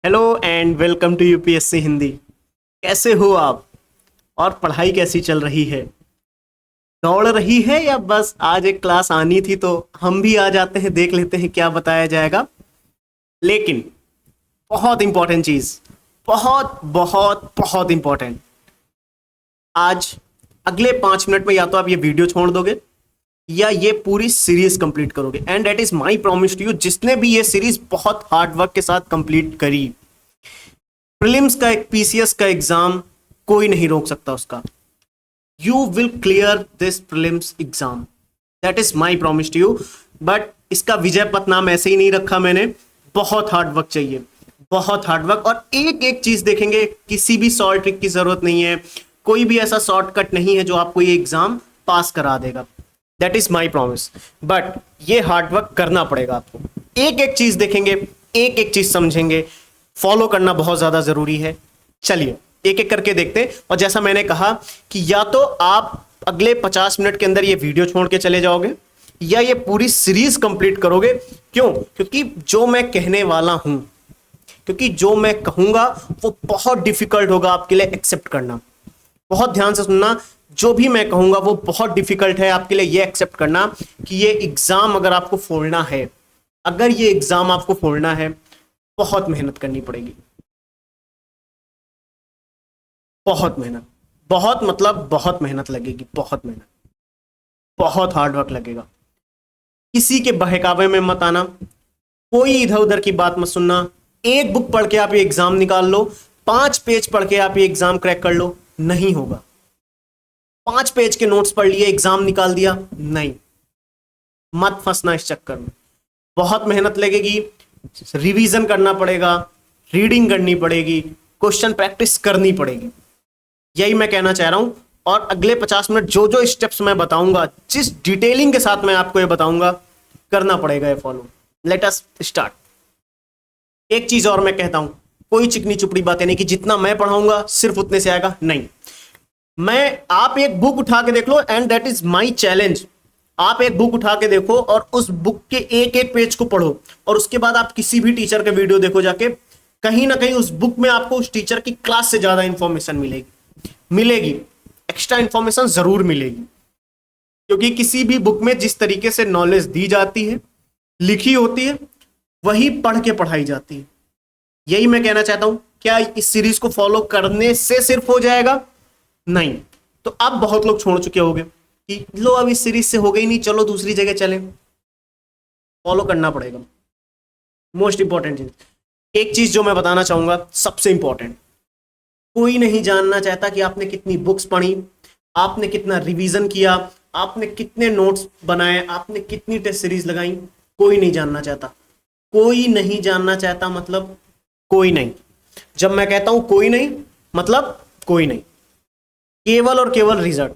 Hello and welcome to UPSC Hindi. कैसे हो आप और पढ़ाई कैसी चल रही है? दौड़ रही है या बस आज एक क्लास आनी थी तो हम भी आ जाते हैं, देख लेते हैं क्या बताया जाएगा। लेकिन बहुत इंपॉर्टेंट चीज, बहुत बहुत बहुत इंपॉर्टेंट, आज अगले 5 मिनट में या तो आप ये वीडियो छोड़ दोगे या ये पूरी सीरीज कंप्लीट करोगे। And that is my promise to you, जिसने भी ये सीरीज बहुत हार्ड वर्क के साथ कंप्लीट करी, प्रीलिम्स का एक पीसीएस का एग्जाम कोई नहीं रोक सकता उसका। You will clear this prelims exam, that is my promise to you. But इसका विजय पथ नाम ऐसे ही नहीं रखा मैंने, बहुत हार्ड वर्क चाहिए, बहुत हार्ड वर्क। और एक एक चीज देखेंगे, किसी भी शॉर्ट ट्रिक की जरूरत नहीं है, कोई भी ऐसा शॉर्टकट नहीं है जो आपको ये एग्जाम पास करा देगा। That is my promise. But ये हार्ड वर्क करना पड़ेगा आपको, एक एक चीज देखेंगे, एक एक चीज समझेंगे, फॉलो करना बहुत ज्यादा जरूरी है। चलिए एक एक करके देखते हैं। और जैसा मैंने कहा कि या तो आप अगले 50 मिनट के अंदर ये वीडियो छोड़ के चले जाओगे या ये पूरी सीरीज कंप्लीट करोगे। क्यों? क्योंकि जो मैं कहने वाला हूं, क्योंकि जो मैं कहूंगा वो बहुत डिफिकल्ट होगा आपके लिए एक्सेप्ट करना। बहुत ध्यान से सुनना, जो भी मैं कहूंगा वो बहुत डिफिकल्ट है आपके लिए ये एक्सेप्ट करना कि ये एग्जाम अगर आपको फोड़ना है, अगर ये एग्जाम आपको फोड़ना है, बहुत मेहनत करनी पड़ेगी। बहुत मेहनत, बहुत मतलब बहुत मेहनत लगेगी, बहुत मेहनत, बहुत हार्ड वर्क लगेगा। किसी के बहकावे में मत आना, कोई इधर उधर की बात मत सुनना। एक बुक पढ़ के आप ये एग्जाम निकाल लो, 5 पेज पढ़ के आप ये एग्जाम क्रैक कर लो, नहीं होगा। 5 पेज के नोट्स पढ़ लिए, एग्जाम निकाल दिया, नहीं। मत फंसना इस चक्कर में, बहुत मेहनत लगेगी, रिवीजन करना पड़ेगा, रीडिंग करनी पड़ेगी, क्वेश्चन प्रैक्टिस करनी पड़ेगी। यही मैं कहना चाह रहा हूं। और अगले 50 मिनट जो जो स्टेप्स मैं बताऊंगा, जिस डिटेलिंग के साथ मैं आपको ये बताऊंगा, करना पड़ेगा ये फॉलो। Let us start. एक चीज और मैं कहता हूं, कोई चिकनी चुपड़ी बातें नहीं कि जितना मैं पढ़ाऊंगा सिर्फ उतने से आएगा, नहीं। आप एक बुक उठा के देख लो, and that is my challenge. आप एक बुक उठा के देखो और उस बुक के एक एक पेज को पढ़ो, और उसके बाद आप किसी भी टीचर के वीडियो देखो जाके, कहीं ना कहीं उस बुक में आपको उस टीचर की क्लास से ज्यादा इंफॉर्मेशन मिलेगी, एक्स्ट्रा इंफॉर्मेशन जरूर मिलेगी। क्योंकि किसी भी बुक में जिस तरीके से नॉलेज दी जाती है, लिखी होती है, वही पढ़ के पढ़ाई जाती है। यही मैं कहना चाहता हूं। क्या इस सीरीज को फॉलो करने से सिर्फ हो जाएगा? नहीं। तो अब बहुत लोग छोड़ चुके होंगे कि लो अब इस सीरीज से हो गई नहीं, चलो दूसरी जगह चलें। फॉलो करना पड़ेगा, मोस्ट इंपॉर्टेंट चीज। एक चीज जो मैं बताना चाहूंगा, सबसे इंपॉर्टेंट, कोई नहीं जानना चाहता कि आपने कितनी बुक्स पढ़ी, आपने कितना रिवीजन किया, आपने कितने नोट्स बनाए, आपने कितनी टेस्ट सीरीज लगाई। कोई नहीं जानना चाहता, कोई नहीं जानना चाहता, मतलब कोई नहीं। जब मैं कहता हूं कोई नहीं, मतलब कोई नहीं। केवल और केवल रिजल्ट।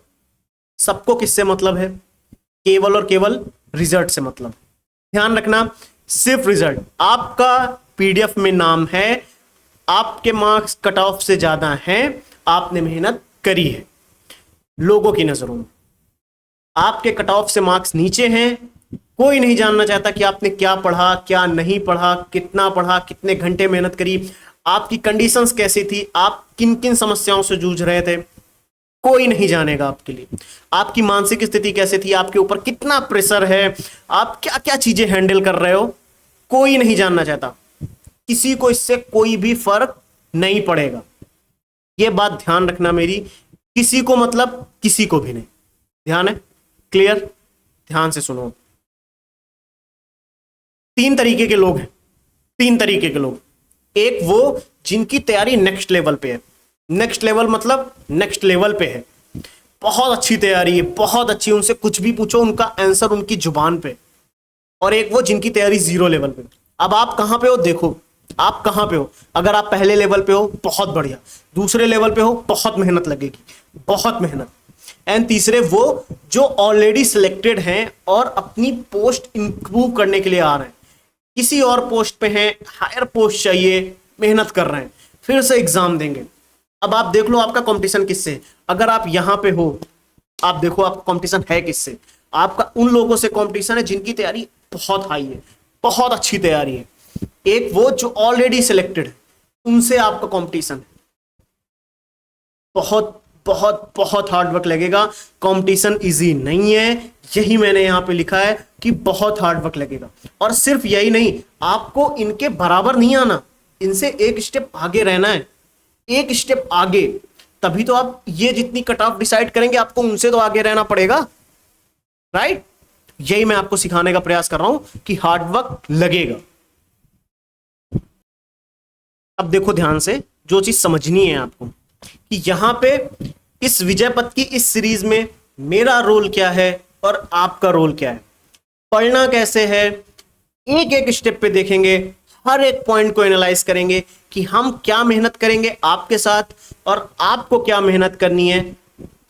सबको किससे मतलब है? केवल और केवल रिजल्ट से मतलब। ध्यान रखना, सिर्फ रिजल्ट। आपका पीडीएफ में नाम है, आपके मार्क्स कट ऑफ से ज्यादा हैं, आपने मेहनत करी है। लोगों की नजरों में आपके कट ऑफ से मार्क्स नीचे हैं। कोई नहीं जानना चाहता कि आपने क्या पढ़ा, क्या नहीं पढ़ा, कितना पढ़ा, कितने घंटे मेहनत करी, आपकी कंडीशंस कैसी थी, आप किन किन समस्याओं से जूझ रहे थे। कोई नहीं जानेगा आपके लिए। आपकी मानसिक स्थिति कैसे थी, आपके ऊपर कितना प्रेशर है, आप क्या क्या चीजें हैंडल कर रहे हो, कोई नहीं जानना चाहता। किसी को इससे कोई भी फर्क नहीं पड़ेगा। यह बात ध्यान रखना मेरी, किसी को मतलब किसी को भी नहीं। ध्यान है? क्लियर? ध्यान से सुनो। 3 तरीके के लोग हैं, 3 तरीके के लोग। एक वो जिनकी तैयारी नेक्स्ट लेवल पे है, नेक्स्ट लेवल मतलब नेक्स्ट लेवल पे है, बहुत अच्छी तैयारी है, बहुत अच्छी, उनसे कुछ भी पूछो उनका आंसर उनकी जुबान पे। और एक वो जिनकी तैयारी 0 लेवल पे। अब आप कहां पे हो देखो, आप कहां पे हो। अगर आप पहले लेवल पे हो, बहुत बढ़िया। दूसरे लेवल पे हो, बहुत मेहनत लगेगी, बहुत मेहनत। एंड तीसरे वो जो ऑलरेडी सिलेक्टेड हैं और अपनी पोस्ट इंप्रूव करने के लिए आ रहे हैं, किसी और पोस्ट पे हैं, हायर पोस्ट चाहिए, मेहनत कर रहे हैं, फिर से एग्जाम देंगे। अब आप देख लो आपका कंपटीशन किससे। अगर आप यहां पे हो, आप देखो आपका कंपटीशन है किससे। आपका उन लोगों से कंपटीशन है जिनकी तैयारी बहुत हाई है, बहुत अच्छी तैयारी है। एक वो जो ऑलरेडी सिलेक्टेड है, उनसे आपका कंपटीशन है। बहुत बहुत बहुत हार्ड वर्क लगेगा, कंपटीशन इजी नहीं है, यही मैंने यहां पे लिखा है कि बहुत हार्ड वर्क लगेगा। और सिर्फ यही नहीं, आपको इनके बराबर नहीं आना, इनसे एक स्टेप आगे रहना है, एक स्टेप आगे, तभी तो आप ये जितनी कट ऑफ डिसाइड करेंगे आपको उनसे तो आगे रहना पड़ेगा, राइट। यही मैं आपको सिखाने का प्रयास कर रहा हूं कि हार्ड वर्क लगेगा। अब देखो ध्यान से, जो चीज समझनी है आपको कि यहां पे इस विजय पथ की इस सीरीज में मेरा रोल क्या है और आपका रोल क्या है, पढ़ना कैसे है, एक एक स्टेप पे देखेंगे, हर एक पॉइंट को एनालाइज करेंगे कि हम क्या मेहनत करेंगे आपके साथ और आपको क्या मेहनत करनी है,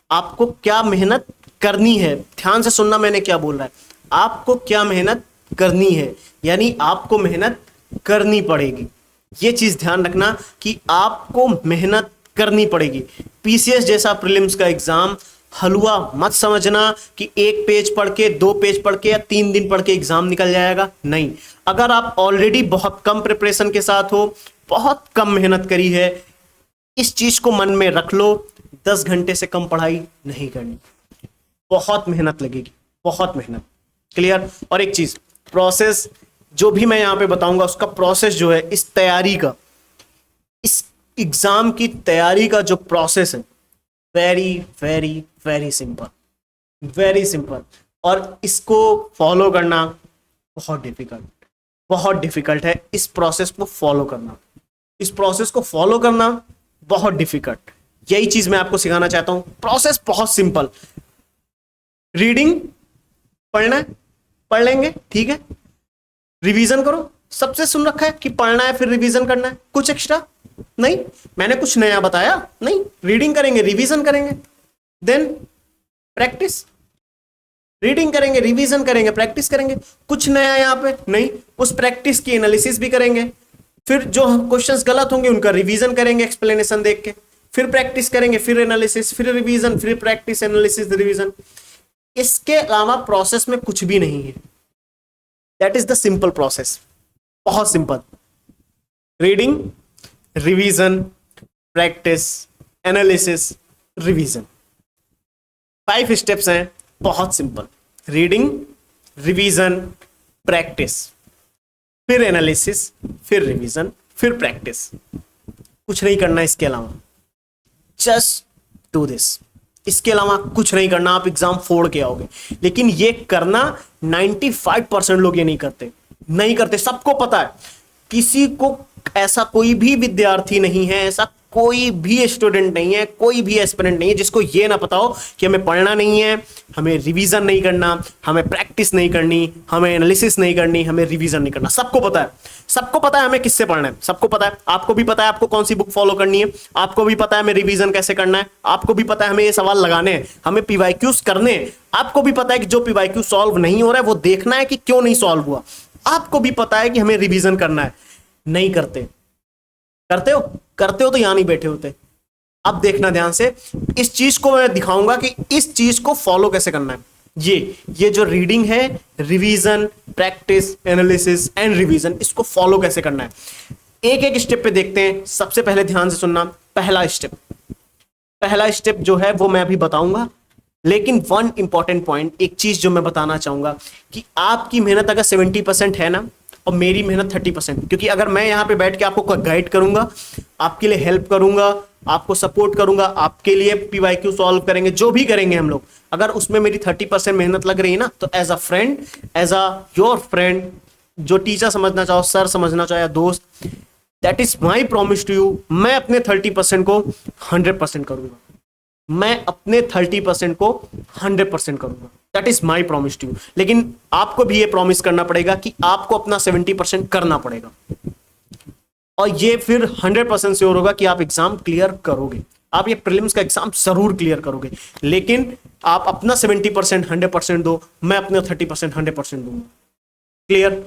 आपको क्या मेहनत करनी है। ध्यान से सुनना मैंने क्या बोल रहा है, आपको क्या मेहनत करनी है, यानी आपको मेहनत करनी पड़ेगी। ये चीज ध्यान रखना कि आपको मेहनत करनी पड़ेगी। पीसीएस जैसा प्रीलिम्स का एग्जाम हलवा मत समझना कि एक पेज पढ़ के, दो पेज पढ़ के या 3 दिन पढ़ के एग्जाम निकल जाएगा, नहीं। अगर आप ऑलरेडी बहुत कम प्रिपरेशन के साथ हो, बहुत कम मेहनत करी है, इस चीज को मन में रख लो, 10 घंटे से कम पढ़ाई नहीं करनी, बहुत मेहनत लगेगी, बहुत मेहनत। क्लियर। और एक चीज, प्रोसेस जो भी मैं यहां पे बताऊंगा उसका प्रोसेस जो है, इस तैयारी का, इस एग्जाम की तैयारी का जो प्रोसेस है, very very very simple, very simple. और इसको फॉलो करना बहुत डिफिकल्ट, बहुत डिफिकल्ट है। इस प्रोसेस को फॉलो करना, इस प्रोसेस को फॉलो करना बहुत डिफिकल्ट, यही चीज मैं आपको सिखाना चाहता हूं। प्रोसेस बहुत सिंपल, रीडिंग पढ़ना है, पढ़ लेंगे, ठीक है। रिवीजन करो, सबसे सुन रखा है कि पढ़ना है फिर रिवीजन करना है, कुछ एक्स्ट्रा नहीं, मैंने कुछ नया बताया नहीं। रीडिंग करेंगे, रिवीजन करेंगे, देन प्रैक्टिस, रीडिंग करेंगे, रिवीजन करेंगे, प्रैक्टिस करेंगे, कुछ नया यहां पे नहीं। उस प्रैक्टिस की एनालिसिस भी करेंगे, फिर जो क्वेश्चंस गलत होंगे उनका रिवीजन करेंगे एक्सप्लेनेशन देख के, फिर प्रैक्टिस करेंगे, फिर एनालिसिस, फिर रिवीजन, फिर प्रैक्टिस, एनालिसिस, रिवीजन। इसके अलावा प्रोसेस में कुछ भी नहीं है। That is the simple process, बहुत simple. Reading, revision, practice, analysis, revision, 5 steps हैं, बहुत सिंपल। रीडिंग, रिवीजन, प्रैक्टिस, फिर एनालिसिस, फिर रिवीजन, फिर प्रैक्टिस, कुछ नहीं करना इसके अलावा, जस्ट डू दिस। इसके अलावा कुछ नहीं करना, आप एग्जाम फोड़ के आओगे। लेकिन ये करना 95% लोग ये नहीं करते, नहीं करते। सबको पता है, किसी को ऐसा कोई भी विद्यार्थी नहीं है, ऐसा कोई भी स्टूडेंट नहीं है, कोई भी एस्पिरेंट नहीं है जिसको ये ना पता हो कि हमें पढ़ना नहीं है, हमें रिवीजन नहीं करना, हमें प्रैक्टिस नहीं करनी, हमें एनालिसिस नहीं करनी, हमें रिवीजन नहीं करना। सबको पता है, सबको पता है हमें किससे पढ़ना है, सबको पता है। आपको भी पता है आपको कौन सी बुक फॉलो करनी है, आपको भी पता है हमें रिवीजन कैसे करना है, आपको भी पता है हमें ये सवाल लगाने हैं, हमें पीवाईक्यूज करने हैं, आपको भी पता है कि जो पीवाईक्यू सॉल्व नहीं हो रहा है वो देखना है कि क्यों नहीं सॉल्व हुआ, आपको भी पता है कि हमें रिवीजन करना है। नहीं करते, करते हो, करते हो तो यहां नहीं बैठे होते। अब देखना ध्यान से, इस चीज को मैं दिखाऊंगा कि इस चीज को फॉलो कैसे करना है। ये जो रीडिंग है, revision, practice, analysis and revision, इसको फॉलो कैसे करना है, एक एक स्टेप पे देखते हैं। सबसे पहले ध्यान से सुनना, पहला स्टेप जो है वो मैं अभी बताऊंगा, लेकिन वन इंपॉर्टेंट पॉइंट, एक चीज जो मैं बताना चाहूंगा कि आपकी मेहनत अगर 70% है ना, और मेरी मेहनत 30%, क्योंकि अगर मैं यहां पे बैठ के आपको गाइड करूंगा, आपके लिए हेल्प करूंगा, आपको सपोर्ट करूंगा, आपके लिए पीवाईक्यू सॉल्व करेंगे, जो भी करेंगे हम लोग, अगर उसमें मेरी 30% मेहनत लग रही है ना, तो as a friend, as a your friend, जो टीचर समझना चाहो, सर समझना चाहो या दोस्त, that is my promise to you, मैं अपने 30% को 100% करूंगा, मैं अपने 30% को 100% करूंगा। That is my promise to you. लेकिन आपको भी ये प्रॉमिस करना पड़ेगा कि आपको अपना 70% करना पड़ेगा, और ये फिर 100% श्योर होगा कि आप एग्जाम क्लियर करोगे, आप ये प्रीलिम्स का एग्जाम जरूर क्लियर करोगे। लेकिन आप अपना 70% 100% दो, मैं अपना 30% 100% दूंगा। क्लियर।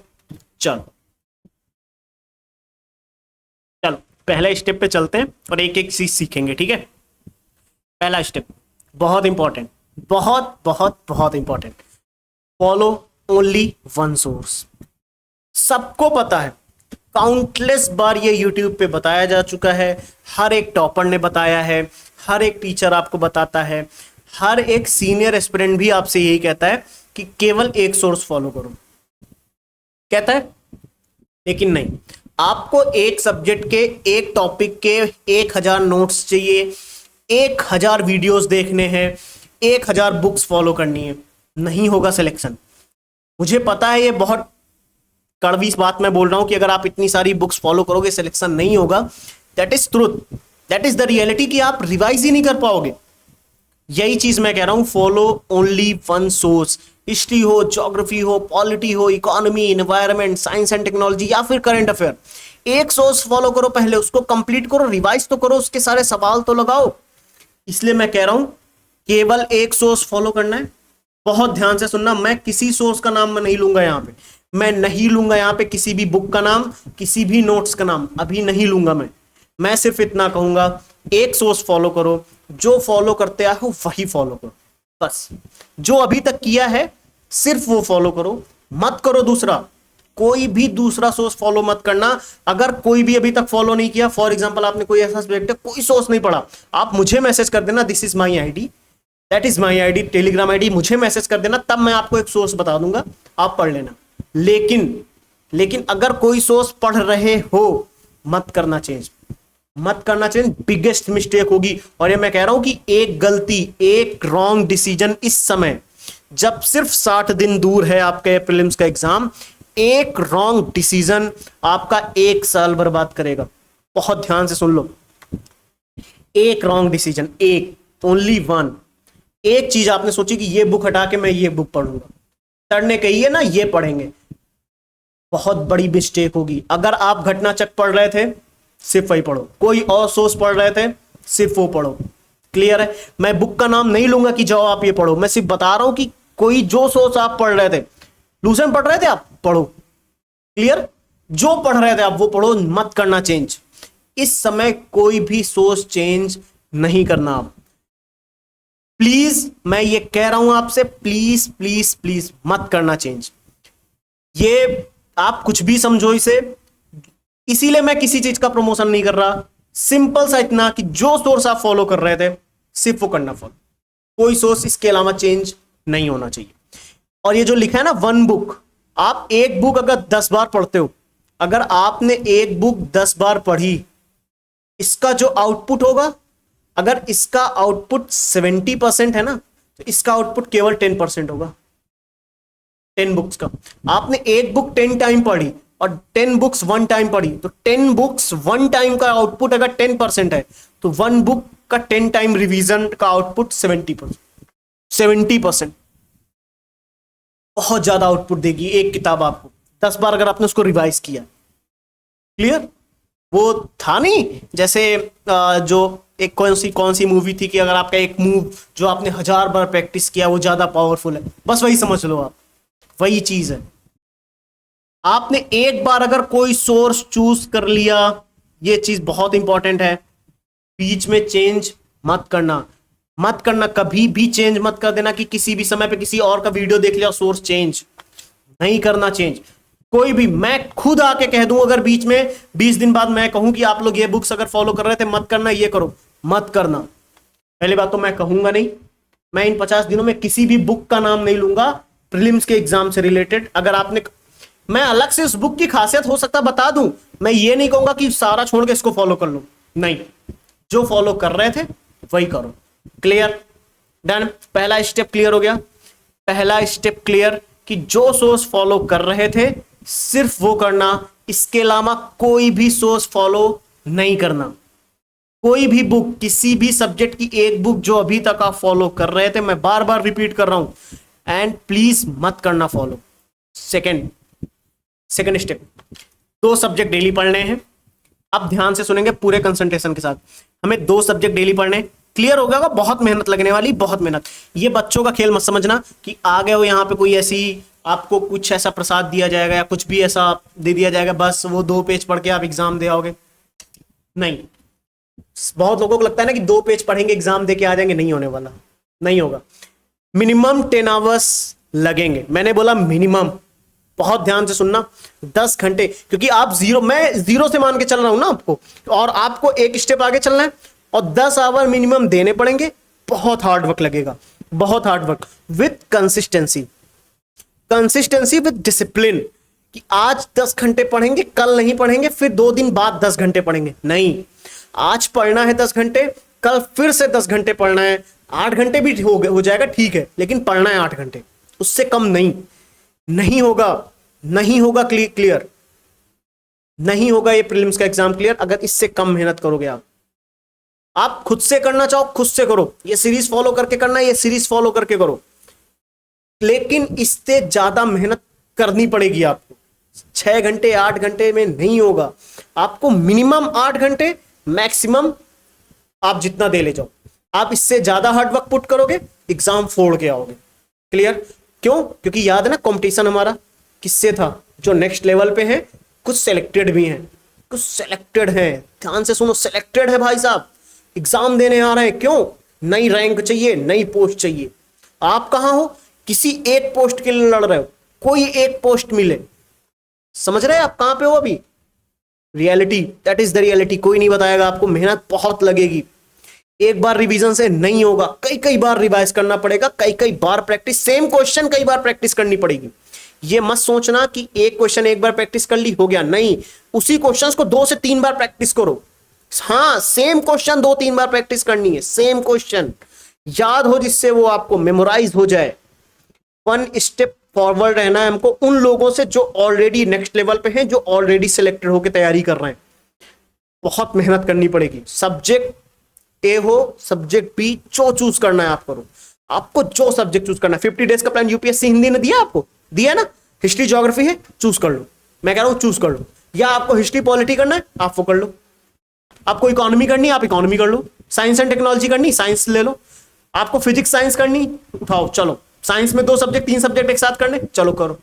चलो चलो पहले स्टेप पे चलते हैं और एक एक चीज सीखेंगे, ठीक है। पहला स्टेप बहुत इंपॉर्टेंट, बहुत बहुत बहुत important, follow only one source. सबको पता है, काउंटलेस बार ये यूट्यूब पे बताया जा चुका है, हर एक टॉपर ने बताया है, हर एक टीचर आपको बताता है, हर एक सीनियर एस्पिरेंट भी आपसे यही कहता है कि केवल एक सोर्स फॉलो करो, कहता है। लेकिन नहीं, आपको एक सब्जेक्ट के, एक टॉपिक के 1000 नोट्स चाहिए, 1000 वीडियोस देखने हैं, 1000 बुक्स फॉलो करनी है, नहीं होगा सिलेक्शन। मुझे पता है ये बहुत कड़वी बात मैं बोल रहा हूं कि अगर आप इतनी सारी बुक्स फॉलो करोगे सिलेक्शन नहीं होगा। That is truth, that is the reality कि आप रिवाइज ही नहीं कर पाओगे। यही चीज मैं कह रहा हूं, follow only one source. History हो, ज्योग्राफी हो, पॉलिटी हो, economy, environment, science and technology या फिर करंट अफेयर, एक सोर्स फॉलो करो, पहले उसको कंप्लीट करो, रिवाइज तो करो, उसके सारे सवाल तो लगाओ। इसलिए मैं कह रहा हूं केवल एक सोर्स फॉलो करना है। बहुत ध्यान से सुनना, मैं किसी सोर्स का नाम मैं नहीं लूंगा यहां पे, मैं नहीं लूंगा यहां पे किसी भी बुक का नाम, किसी भी नोट्स का नाम अभी नहीं लूंगा। मैं सिर्फ इतना कहूंगा, एक सोर्स फॉलो करो, जो फॉलो करते आए हो वही फॉलो करो, बस जो अभी तक किया है सिर्फ वो फॉलो करो, मत करो दूसरा, कोई भी दूसरा सोर्स फॉलो मत करना। अगर कोई भी अभी तक फॉलो नहीं किया, फॉर एग्जांपल आपने कोई ऐसा सब्जेक्ट है कोई सोर्स नहीं पढ़ा, आप मुझे मैसेज कर देना, this is my ID, that is my ID, Telegram ID, मुझे मैसेज कर देना, तब मैं आपको एक सोर्स बता दूंगा, आप पढ़ लेना। लेकिन अगर कोई सोर्स पढ़ रहे हो, मत करना चेंज, मत करना चेंज, बिगेस्ट मिस्टेक होगी। और ये मैं कह रहा हूं कि एक गलती, एक रॉन्ग डिसीजन इस समय, जब सिर्फ 60 दिन दूर है आपके प्रीलिम्स का एग्जाम, एक रॉन्ग डिसीजन आपका 1 साल बर्बाद करेगा। बहुत ध्यान से सुन लो, एक रॉन्ग डिसीजन, एक, ओनली वन। एक चीज आपने सोची कि ये बुक हटा के मैं ये बुक पढ़ूंगा, सर ने कही है ना ये पढ़ेंगे, बहुत बड़ी मिस्टेक होगी। अगर आप घटना चक्र पढ़ रहे थे, सिर्फ वही पढ़ो, कोई और सोर्स पढ़ रहे थे, सिर्फ वो पढ़ो। क्लियर है? मैं बुक का नाम नहीं लूंगा कि जाओ आप ये पढ़ो, मैं सिर्फ बता रहा हूं कि कोई जो सोर्स आप पढ़ रहे थे, लूसेंट पढ़ रहे थे आप, पढ़ो। क्लियर? जो पढ़ रहे थे आप वो पढ़ो, मत करना चेंज। इस समय कोई भी सोर्स चेंज नहीं करना आप, प्लीज। मैं ये कह रहा हूं आपसे, प्लीज प्लीज प्लीज मत करना चेंज। ये आप कुछ भी समझो इसे, इसीलिए मैं किसी चीज का प्रमोशन नहीं कर रहा, सिंपल सा इतना कि जो सोर्स आप फॉलो कर रहे थे सिर्फ वो करना फॉलो, कोई सोर्स इसके अलावा चेंज नहीं होना चाहिए। और ये जो लिखा है ना वन बुक, आप एक बुक अगर 10 बार पढ़ते हो, अगर आपने एक बुक 10 बार पढ़ी, इसका जो आउटपुट होगा, अगर इसका आउटपुट 70% है ना, तो इसका आउटपुट केवल 10% होगा 10 बुक्स का। आपने एक बुक 10 टाइम पढ़ी और 10 बुक्स 1 टाइम पढ़ी, तो 10 बुक्स 1 टाइम का आउटपुट अगर 10% है, तो 1 बुक का 10 टाइम रिवीजन का आउटपुट 70%। बहुत ज्यादा आउटपुट देगी एक किताब आपको, 10 बार अगर आपने उसको रिवाइज किया। क्लियर? वो था नहीं जैसे जो एक कौन सी मूवी थी कि अगर आपका एक मूव जो आपने 1000 बार प्रैक्टिस किया वो ज्यादा पावरफुल है, बस वही समझ लो आप, वही चीज है। आपने एक बार अगर कोई सोर्स चूज कर लिया, ये चीज बहुत इंपॉर्टेंट है, बीच में चेंज मत करना, मत करना, कभी भी चेंज मत कर देना कि किसी भी समय पे किसी और का वीडियो देख लिया सोर्स चेंज नहीं करना। चेंज कोई भी, मैं खुद आके कह दूं अगर बीच में 20 दिन बाद मैं कहूं कि आप लोग ये बुक्स अगर फॉलो कर रहे थे मत करना, ये करो, मत करना। पहली बात तो मैं कहूंगा नहीं, मैं इन 50 दिनों में किसी भी बुक का नाम नहीं लूंगा प्रीलिम्स के एग्जाम से रिलेटेड। अगर आपने, मैं अलग से उस बुक की खासियत हो सकता बता दूं, मैं ये नहीं कहूंगा कि सारा छोड़ के इसको फॉलो कर लो, नहीं, जो फॉलो कर रहे थे वही करो। क्लियर? डन? पहला स्टेप क्लियर हो गया, पहला स्टेप क्लियर कि जो सोर्स फॉलो कर रहे थे सिर्फ वो करना, इसके अलावा कोई भी सोर्स फॉलो नहीं करना। कोई भी बुक, किसी भी सब्जेक्ट की एक बुक जो अभी तक आप फॉलो कर रहे थे, मैं बार बार रिपीट कर रहा हूं, एंड प्लीज मत करना follow. Second step, 2 subject daily पढ़ने हैं। अब ध्यान से सुनेंगे पूरे कंसंट्रेशन के साथ, हमें 2 सब्जेक्ट डेली पढ़ने। क्लियर हो गया? बहुत मेहनत लगने वाली, बहुत मेहनत। ये बच्चों का खेल मत समझना कि आ गए हो यहाँ पे कोई ऐसी आपको कुछ ऐसा प्रसाद दिया जाएगा या कुछ भी ऐसा दे दिया जाएगा, बस वो 2 पेज पढ़ के आप एग्जाम दे आओगे। नहीं, बहुत लोगों को लगता है ना कि 2 पेज पढ़ेंगे एग्जाम दे के आ जाएंगे, नहीं होने वाला, नहीं होगा। मिनिमम 10 आवर्स लगेंगे, मैंने बोला मिनिमम, बहुत ध्यान से सुनना। 10 घंटे, क्योंकि आप मैं जीरो से मान के चल रहा हूं ना आपको, और आपको एक स्टेप आगे चलना है और 10 आवर मिनिमम देने पड़ेंगे। बहुत हार्ड वर्क लगेगा, बहुत hard work with consistency, consistency with discipline. कि आज 10 घंटे पढ़ेंगे, कल नहीं पढ़ेंगे, फिर 2 दिन बाद 10 घंटे पढ़ेंगे, नहीं। आज पढ़ना है 10 घंटे, कल फिर से 10 घंटे पढ़ना है। 8 घंटे भी हो जाएगा, ठीक है, लेकिन पढ़ना है 8 घंटे, उससे कम नहीं। नहीं होगा, नहीं होगा क्लियर, नहीं होगा ये प्रीलिम्स का एग्जाम क्लियर अगर इससे कम मेहनत करोगे। आप खुद से करना चाहो खुद से करो, ये सीरीज फॉलो करके करना है, ये सीरीज फॉलो करके करो, लेकिन इससे ज्यादा मेहनत करनी पड़ेगी आपको। 6 घंटे 8 घंटे में नहीं होगा, आपको मिनिमम 8 घंटे, मैक्सिमम आप जितना दे ले जाओ। आप इससे ज्यादा हार्ड वर्क पुट करोगे, एग्जाम फोड़ के आओगे। क्लियर? क्यों? क्योंकि याद है ना कंपटीशन हमारा किससे था? जो नेक्स्ट लेवल पे है, कुछ सिलेक्टेड भी हैं, कुछ सिलेक्टेड हैं, ध्यान से सुनो, सिलेक्टेड है भाई साहब, एग्जाम देने आ रहे हैं। क्यों? नई रैंक चाहिए, नई पोस्ट चाहिए। आप कहां हो? किसी एक पोस्ट के लिए लड़ रहे हो, कोई एक पोस्ट मिले। समझ रहे हैं आप कहां पे हो अभी? Reality, that is the reality. कोई नहीं बताएगा आपको, मेहनत बहुत लगेगी। एक बार रिवीजन से नहीं होगा, कई कई बार रिवाइज करना पड़ेगा, कई कई बार प्रैक्टिस, सेम क्वेश्चन कई बार प्रैक्टिस करनी पड़ेगी। ये मत सोचना कि एक क्वेश्चन एक बार प्रैक्टिस कर ली हो गया, नहीं। उसी क्वेश्चंस को 2 से 3 बार प्रैक्टिस करो। हाँ, सेम क्वेश्चन 2-3 बार प्रैक्टिस करनी है, सेम क्वेश्चन याद हो, जिससे वो आपको मेमोराइज हो जाए। 1 स्टेप फॉरवर्ड रहना है हमको उन लोगों से जो ऑलरेडी नेक्स्ट लेवल पे हैं, जो ऑलरेडी सिलेक्टेड होकर तैयारी कर रहे हैं। बहुत मेहनत करनी पड़ेगी। सब्जेक्ट ए हो, सब्जेक्ट बी, जो चूज करना है आप करो। आपको जो सब्जेक्ट चूज करना है। 50 डेज का प्लान यूपीएससी हिंदी ने दिया आपको, दिया ना? हिस्ट्री ज्योग्राफी है, चूज कर लो। मैं कह रहा हूं चूज कर लो। या आपको हिस्ट्री पॉलिटी करना है, आप वो कर लो। आपको इकोनॉमी करनी है, आप इकोनॉमी कर लो। साइंस एंड टेक्नोलॉजी करनी, साइंस ले लो। आपको फिजिक्स साइंस करनी, उठाओ, चलो। साइंस में 2 सब्जेक्ट 3 सब्जेक्ट एक साथ करने, चलो करो।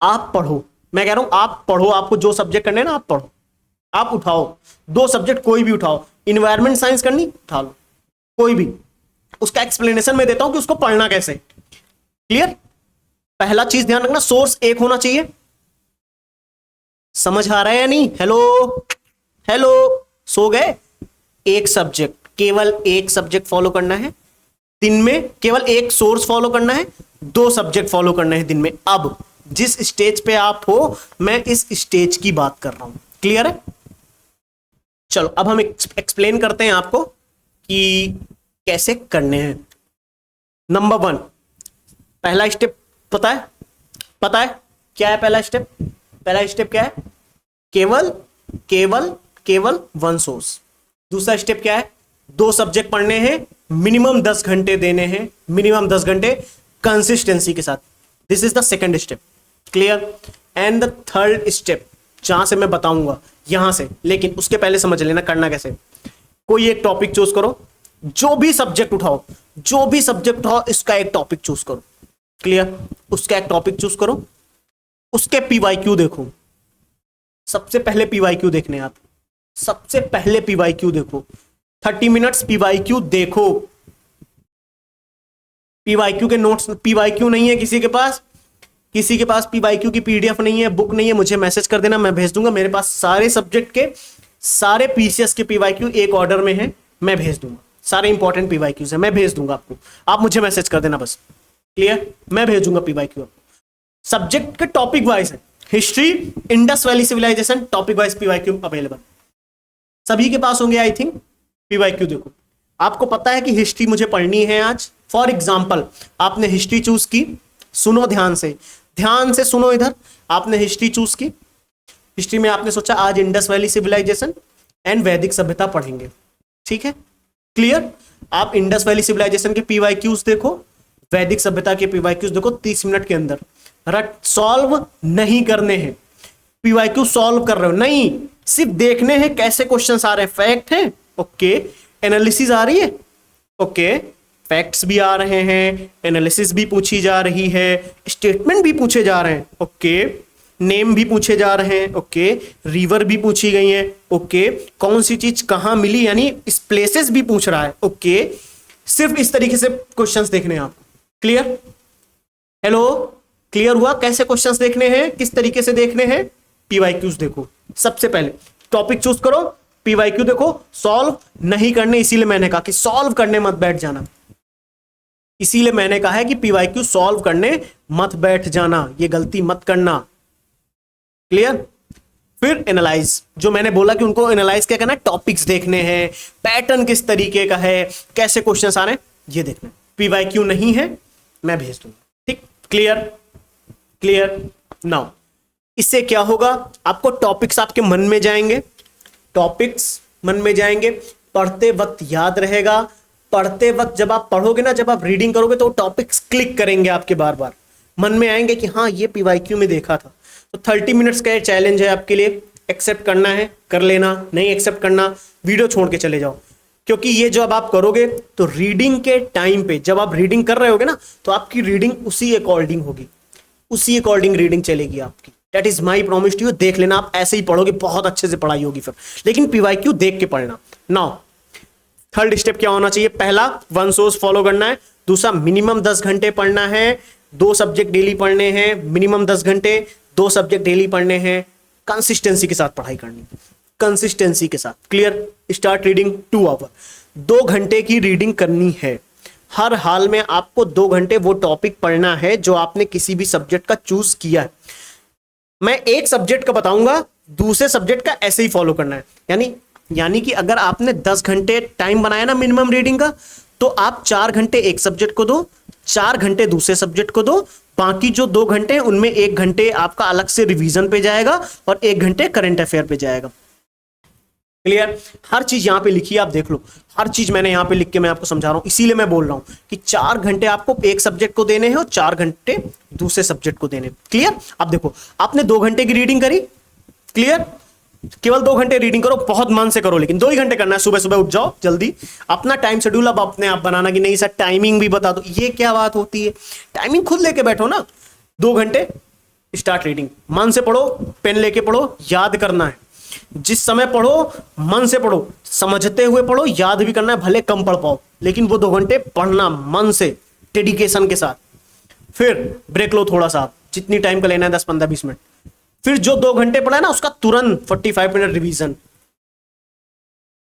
आप पढ़ो, मैं कह रहा हूं आप पढ़ो। आपको जो सब्जेक्ट करने ना, आप पढ़ो, आप उठाओ 2 सब्जेक्ट कोई भी उठाओ। इन्वायरमेंट साइंस करनी, उठा लो, कोई भी। उसका एक्सप्लेनेशन मैं देता हूं कि उसको पढ़ना कैसे। क्लियर? पहला चीज ध्यान रखना, सोर्स एक होना चाहिए। समझ आ रहा है या नहीं? हेलो हेलो, सो गए? एक सब्जेक्ट, केवल एक सब्जेक्ट फॉलो करना है दिन में, केवल एक सोर्स फॉलो करना है, 2 सब्जेक्ट फॉलो करना है दिन में। अब जिस स्टेज पे आप हो, मैं इस स्टेज की बात कर रहा हूं। क्लियर है? चलो अब हम एक्सप्लेन करते हैं आपको कि कैसे करने हैं। नंबर 1, पहला स्टेप पता है? पता है क्या है पहला स्टेप? पहला स्टेप क्या है? केवल केवल केवल 1 सोर्स। दूसरा स्टेप क्या है? 2 सब्जेक्ट पढ़ने हैं, मिनिमम 10 घंटे देने हैं, मिनिमम 10 घंटे कंसिस्टेंसी के साथ। This is the second step. Clear? And the third step, जहां से मैं बताऊंगा यहां से, लेकिन उसके पहले समझ लेना करना कैसे। कोई एक टॉपिक चूज करो, जो भी सब्जेक्ट उठाओ, जो भी सब्जेक्ट उठाओ, इसका एक टॉपिक चूज करो। क्लियर? उसका एक टॉपिक चूज करो, उसके पीवाईक्यू देखो। सबसे पहले पीवाईक्यू देखने आप, सबसे पहले पीवाईक्यू देखो। 30 मिनट्स पीवाईक्यू देखो। पीवाईक्यू के नोट्स, पीवाईक्यू नहीं है किसी के पास? किसी के पास पीवाईक्यू की पीडीएफ नहीं है, बुक नहीं है, मुझे मैसेज कर देना, मैं भेज दूंगा। मेरे पास सारे सब्जेक्ट के, सारे पीसीएस के पीवाईक्यू एक ऑर्डर में है, मैं भेज दूंगा। सारे इंपॉर्टेंट पीवाईक्यूज है, मैं भेज दूंगा आपको। आप मुझे मैसेज कर देना बस। क्लियर? मैं भेजूंगा पीवाईक्यू आपको। सब्जेक्ट के टॉपिक वाइज है। History, Indus valley civilisation, topic wise PYQ available सभी के पास होंगे आई थिंक। पीवाईक्यू देखो, आपको पता है कि हिस्ट्री मुझे पढ़नी है आज। फॉर एग्जाम्पल, आपने हिस्ट्री चूज की, सुनो ध्यान से, ध्यान से सुनो इधर। आपने हिस्ट्री चूज की, हिस्ट्री में आपने सोचा आज इंडस वैली सिविलाइजेशन एंड वैदिक सभ्यता पढ़ेंगे। ठीक है? क्लियर? आप इंडस वैली सिविलाइजेशन के पीवाईक्यूज देखो, वैदिक सभ्यता के पीवाईक्यूज देखो। 30 मिनट के अंदर रट, सॉल्व नहीं करने हैं। पीवाईक्यू सॉल्व कर रहे हो नहीं, सिर्फ देखने हैं कैसे क्वेश्चंस आ रहे हैं। फैक्ट है, ओके। एनालिसिस आ रही है, ओके। फैक्ट्स भी आ रहे हैं, एनालिसिस भी पूछी जा रही है, स्टेटमेंट भी पूछे जा रहे हैं, ओके। नेम भी पूछे जा रहे हैं, ओके। रिवर भी पूछी गई है, ओके। कौन सी चीज कहां मिली, यानी इस प्लेसेस भी पूछ रहा है, ओके। सिर्फ इस तरीके से क्वेश्चंस देखने हैं आपको। क्लियर? हेलो क्लियर हुआ कैसे क्वेश्चंस देखने हैं, किस तरीके से देखने हैं? पीवाईक्यूज देखो, सबसे पहले टॉपिक चूज करो, पीवाईक्यू देखो, सॉल्व नहीं करने, इसीलिए मैंने कहा कि सॉल्व करने मत बैठ जाना, इसीलिए मैंने कहा है कि पीवाईक्यू सॉल्व करने मत बैठ जाना, ये गलती मत करना। क्लियर? फिर एनालाइज, जो मैंने बोला कि उनको एनालाइज क्या करना है, टॉपिक्स देखने हैं, पैटर्न किस तरीके का है, कैसे क्वेश्चंस आ रहे हैं, ये देखना है। पीवाईक्यू नहीं है, मैं भेज दूंगा, ठीक? क्लियर? क्लियर? नाउ इससे क्या होगा, आपको टॉपिक्स आपके मन में जाएंगे, टॉपिक्स मन में जाएंगे, पढ़ते वक्त याद रहेगा, पढ़ते वक्त जब आप पढ़ोगे ना, जब आप रीडिंग करोगे तो टॉपिक्स क्लिक करेंगे आपके, बार बार मन में आएंगे कि हाँ ये पीवाईक्यू में देखा था। तो 30 मिनट्स का ये चैलेंज है आपके लिए, एक्सेप्ट करना है कर लेना, नहीं एक्सेप्ट करना वीडियो छोड़ के चले जाओ, क्योंकि ये जब आप करोगे तो रीडिंग के टाइम पे, जब आप रीडिंग कर रहे होगे ना, तो आपकी रीडिंग उसी अकॉर्डिंग होगी, उसी अकॉर्डिंग रीडिंग चलेगी आपकी। That is my promise to you. देख लेना, आप ऐसे ही पढ़ोगे, बहुत अच्छे से पढ़ाई होगी फिर, लेकिन पीवाईक्यू देख के पढ़ना। नाउ थर्ड स्टेप क्या होना चाहिए? पहला, वन सोर्स फॉलो करना है। दूसरा, मिनिमम 10 घंटे पढ़ना है, 2 सब्जेक्ट डेली पढ़ने हैं, मिनिमम 10 घंटे 2 सब्जेक्ट डेली पढ़ने हैं, कंसिस्टेंसी के साथ पढ़ाई करनी, कंसिस्टेंसी के साथ। क्लियर? स्टार्ट रीडिंग 2 आवर, 2 घंटे की रीडिंग करनी है। हर हाल में आपको 2 घंटे वो टॉपिक पढ़ना है जो आपने किसी भी सब्जेक्ट का चूज किया है। मैं एक सब्जेक्ट का बताऊंगा, दूसरे सब्जेक्ट का ऐसे ही फॉलो करना है। यानी कि अगर आपने 10 घंटे टाइम बनाया ना मिनिमम रीडिंग का, तो आप 4 घंटे एक सब्जेक्ट को दो, 4 घंटे दूसरे सब्जेक्ट को दो, बाकी जो 2 घंटे हैं उनमें 1 घंटे आपका अलग से रिवीजन पे जाएगा और 1 घंटे करंट अफेयर पे जाएगा। क्लियर? हर चीज यहां पे लिखी है, आप देख लो, हर चीज मैंने यहां पे लिख के मैं आपको समझा रहा हूं, इसीलिए मैं बोल रहा हूं कि 4 घंटे आपको एक सब्जेक्ट को देने हैं और 4 घंटे दूसरे सब्जेक्ट को देने। क्लियर? अब देखो, आपने 2 घंटे की रीडिंग करी, क्लियर? केवल 2 घंटे रीडिंग करो, बहुत मन से करो, लेकिन 2 ही घंटे करना है। सुबह सुबह उठ जाओ जल्दी, अपना टाइम शेड्यूल अब अपने आप बनाना कि नहीं सर टाइमिंग भी बता दो, ये क्या बात होती है? टाइमिंग खुद लेके बैठो ना। 2 घंटे स्टार्ट रीडिंग, मन से पढ़ो, पेन लेके पढ़ो, याद करना है। जिस समय पढ़ो मन से पढ़ो, समझते हुए पढ़ो, याद भी करना है, भले कम पढ़ पाओ, लेकिन वो 2 घंटे पढ़ना मन से, डेडिकेशन के साथ। फिर ब्रेक लो थोड़ा सा, जितनी टाइम का लेना है, 10, 15, 20 मिनट। फिर जो 2 घंटे पढ़ा है ना, उसका तुरंत 45 मिनट रिवीजन,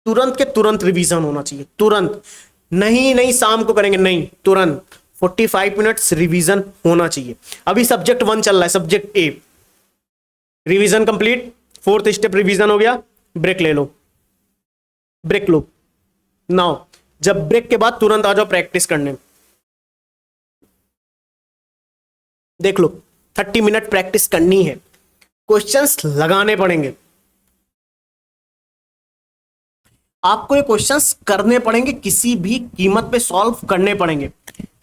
तुरंत के तुरंत रिवीजन होना चाहिए, तुरंत। नहीं शाम को करेंगे, नहीं, तुरंत 45 मिनट्स रिवीजन होना चाहिए। अभी सब्जेक्ट 1 चल रहा है, subject A, revision complete, 4th step revision हो गया, ब्रेक ले लो, ब्रेक लो। नाउ जब ब्रेक के बाद तुरंत आ जाओ प्रैक्टिस करने। देख लो, 30 मिनट प्रैक्टिस करनी है, क्वेश्चंस लगाने पड़ेंगे आपको, ये क्वेश्चंस करने पड़ेंगे, किसी भी कीमत पे सॉल्व करने पड़ेंगे।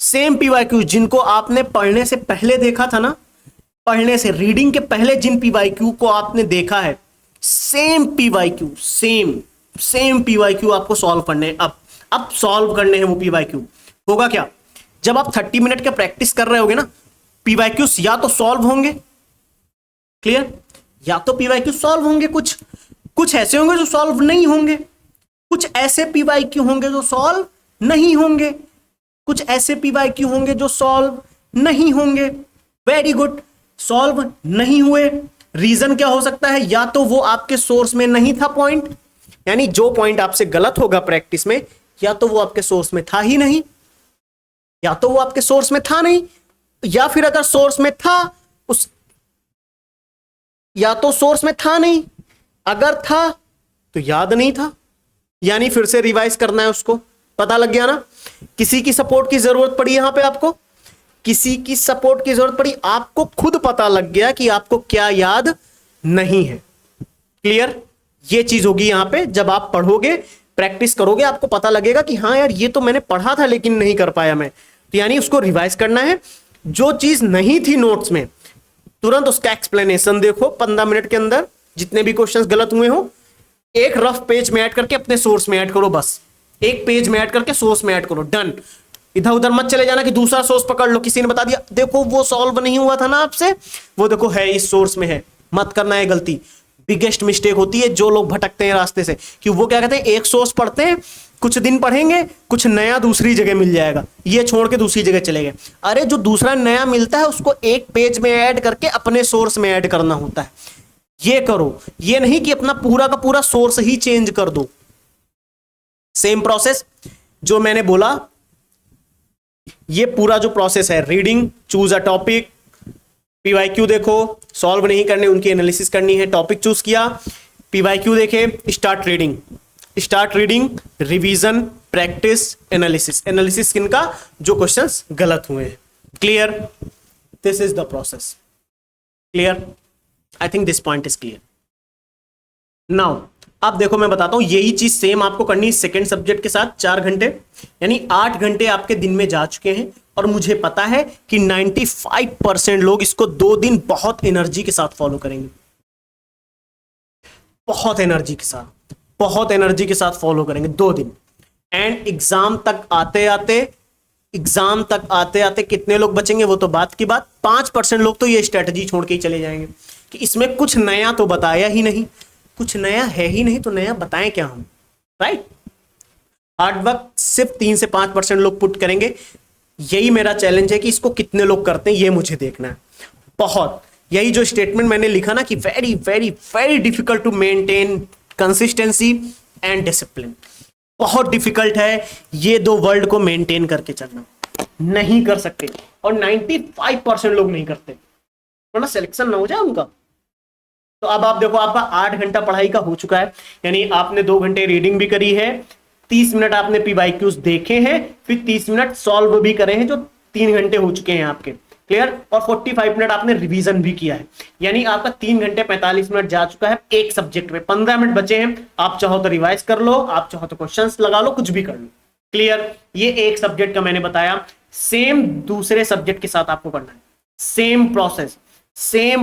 सेम पीवाईक्यू जिनको आपने पढ़ने से पहले देखा था ना, पढ़ने से, रीडिंग के पहले जिन पीवाईक्यू को आपने देखा है, सेम पीवाईक्यू, सेम पीवाईक्यू आपको सॉल्व करने हैं। अब सॉल्व करने हैं वो पीवाईक्यू। होगा क्या, जब आप 30 मिनट का प्रैक्टिस कर रहे होगे ना, पीवाईक्यूज या तो सॉल्व होंगे, क्लियर? या तो पीवाईक्यू सॉल्व होंगे, कुछ ऐसे होंगे जो सॉल्व नहीं होंगे, कुछ ऐसे पीवाईक्यू होंगे जो सॉल्व नहीं होंगे, कुछ ऐसे पीवाईक्यू होंगे जो सॉल्व नहीं होंगे। Very good. सॉल्व नहीं हुए, रीजन क्या हो सकता है? या तो वो आपके सोर्स में नहीं था पॉइंट, यानी जो पॉइंट आपसे गलत होगा प्रैक्टिस में, या तो वो आपके सोर्स में था ही नहीं, या तो वो आपके सोर्स में था नहीं, या फिर अगर सोर्स में था या तो सोर्स में था नहीं, अगर था तो याद नहीं था, यानी फिर से रिवाइज करना है उसको। पता लग गया ना? किसी की सपोर्ट की जरूरत पड़ी, यहां पे आपको किसी की सपोर्ट की जरूरत पड़ी, आपको खुद पता लग गया कि आपको क्या याद नहीं है। क्लियर? ये चीज होगी यहां पे, जब आप पढ़ोगे, प्रैक्टिस करोगे, आपको पता लगेगा कि हाँ यार ये तो मैंने पढ़ा था लेकिन नहीं कर पाया मैं, तो यानी उसको रिवाइज करना है। जो चीज नहीं थी नोट्स में, तुरंत उसका एक्सप्लेनेशन देखो 15 मिनट के अंदर, जितने भी क्वेश्चंस गलत हुए हो, एक रफ पेज में ऐड करके अपने सोर्स में ऐड करो, बस एक पेज में ऐड करके सोर्स में ऐड करो, डन। इधर उधर मत चले जाना कि दूसरा सोर्स पकड़ लो, किसी ने बता दिया देखो वो सॉल्व नहीं हुआ था ना आपसे, वो देखो है इस सोर्स में है, मत करना है गलती। बिगेस्ट मिस्टेक होती है जो लोग भटकते हैं रास्ते से, कि वो क्या कहते हैं, एक सोर्स पढ़ते हैं, कुछ दिन पढ़ेंगे, कुछ नया दूसरी जगह मिल जाएगा, ये छोड़ के दूसरी जगह चले गए। अरे जो दूसरा नया मिलता है उसको एक पेज में ऐड करके अपने सोर्स में ऐड करना होता है, ये करो। ये नहीं कि अपना पूरा का पूरा सोर्स ही चेंज कर दो। सेम प्रोसेस जो मैंने बोला, ये पूरा जो प्रोसेस है, reading, choose a topic, PYQ देखो, सॉल्व नहीं करने उनकी एनालिसिस करनी है, टॉपिक चूज किया, पीवाईक्यू देखे, start reading, revision, practice, analysis. Analysis किनका? जो क्वेश्चंस गलत हुए हैं। Clear? This is the process. Clear? I think this point is clear. Now अब देखो मैं बताता हूं, यही चीज सेम आपको करनी है सेकेंड सब्जेक्ट के साथ। 4 घंटे यानी 8 घंटे आपके दिन में जा चुके हैं, और मुझे पता है कि 95% लोग इसको 2 दिन बहुत एनर्जी के साथ फॉलो करेंगे, बहुत एनर्जी के साथ, बहुत एनर्जी के साथ फॉलो करेंगे 2 दिन। एंड एग्जाम तक आते आते कितने लोग बचेंगे वो तो बात की बात। 5% लोग तो ये स्ट्रेटजी छोड़ के ही चले जाएंगे कि इसमें कुछ नया तो बताया ही नहीं, कुछ नया है ही नहीं, तो नया बताएं क्या हम, राइट? हार्ड वर्क सिर्फ 3 से 5% लोग पुट करेंगे। यही मेरा चैलेंज है कि इसको कितने लोग करते हैं ये मुझे देखना है। बहुत, यही जो स्टेटमेंट मैंने लिखा ना कि very very very difficult to maintain consistency and discipline, बहुत डिफिकल्ट है ये 2 वर्ड को मेंटेन करके चलना, नहीं कर सकते। और 95% लोग नहीं करते, थोड़ा सिलेक्शन ना हो जाए उनका। तो अब आप देखो, आपका 8 घंटा पढ़ाई का हो चुका है, यानी आपने 2 घंटे रीडिंग भी करी है, 30 मिनट आपने पीवाईक्यूज देखे हैं, फिर 30 मिनट सॉल्व भी करे हैं, जो 3 घंटे हो चुके हैं आपके। क्लियर? और 45 मिनट आपने रिवीजन भी किया है, यानी आपका 3 घंटे 45 मिनट जा चुका है एक सब्जेक्ट में। 15 मिनट बचे हैं, आप चाहो तो रिवाइज कर लो, आप चाहो तो क्वेश्चंस लगा लो, कुछ भी कर लो। क्लियर? ये एक सब्जेक्ट का मैंने बताया। सेम दूसरे सब्जेक्ट के साथ आपको करना है, सेम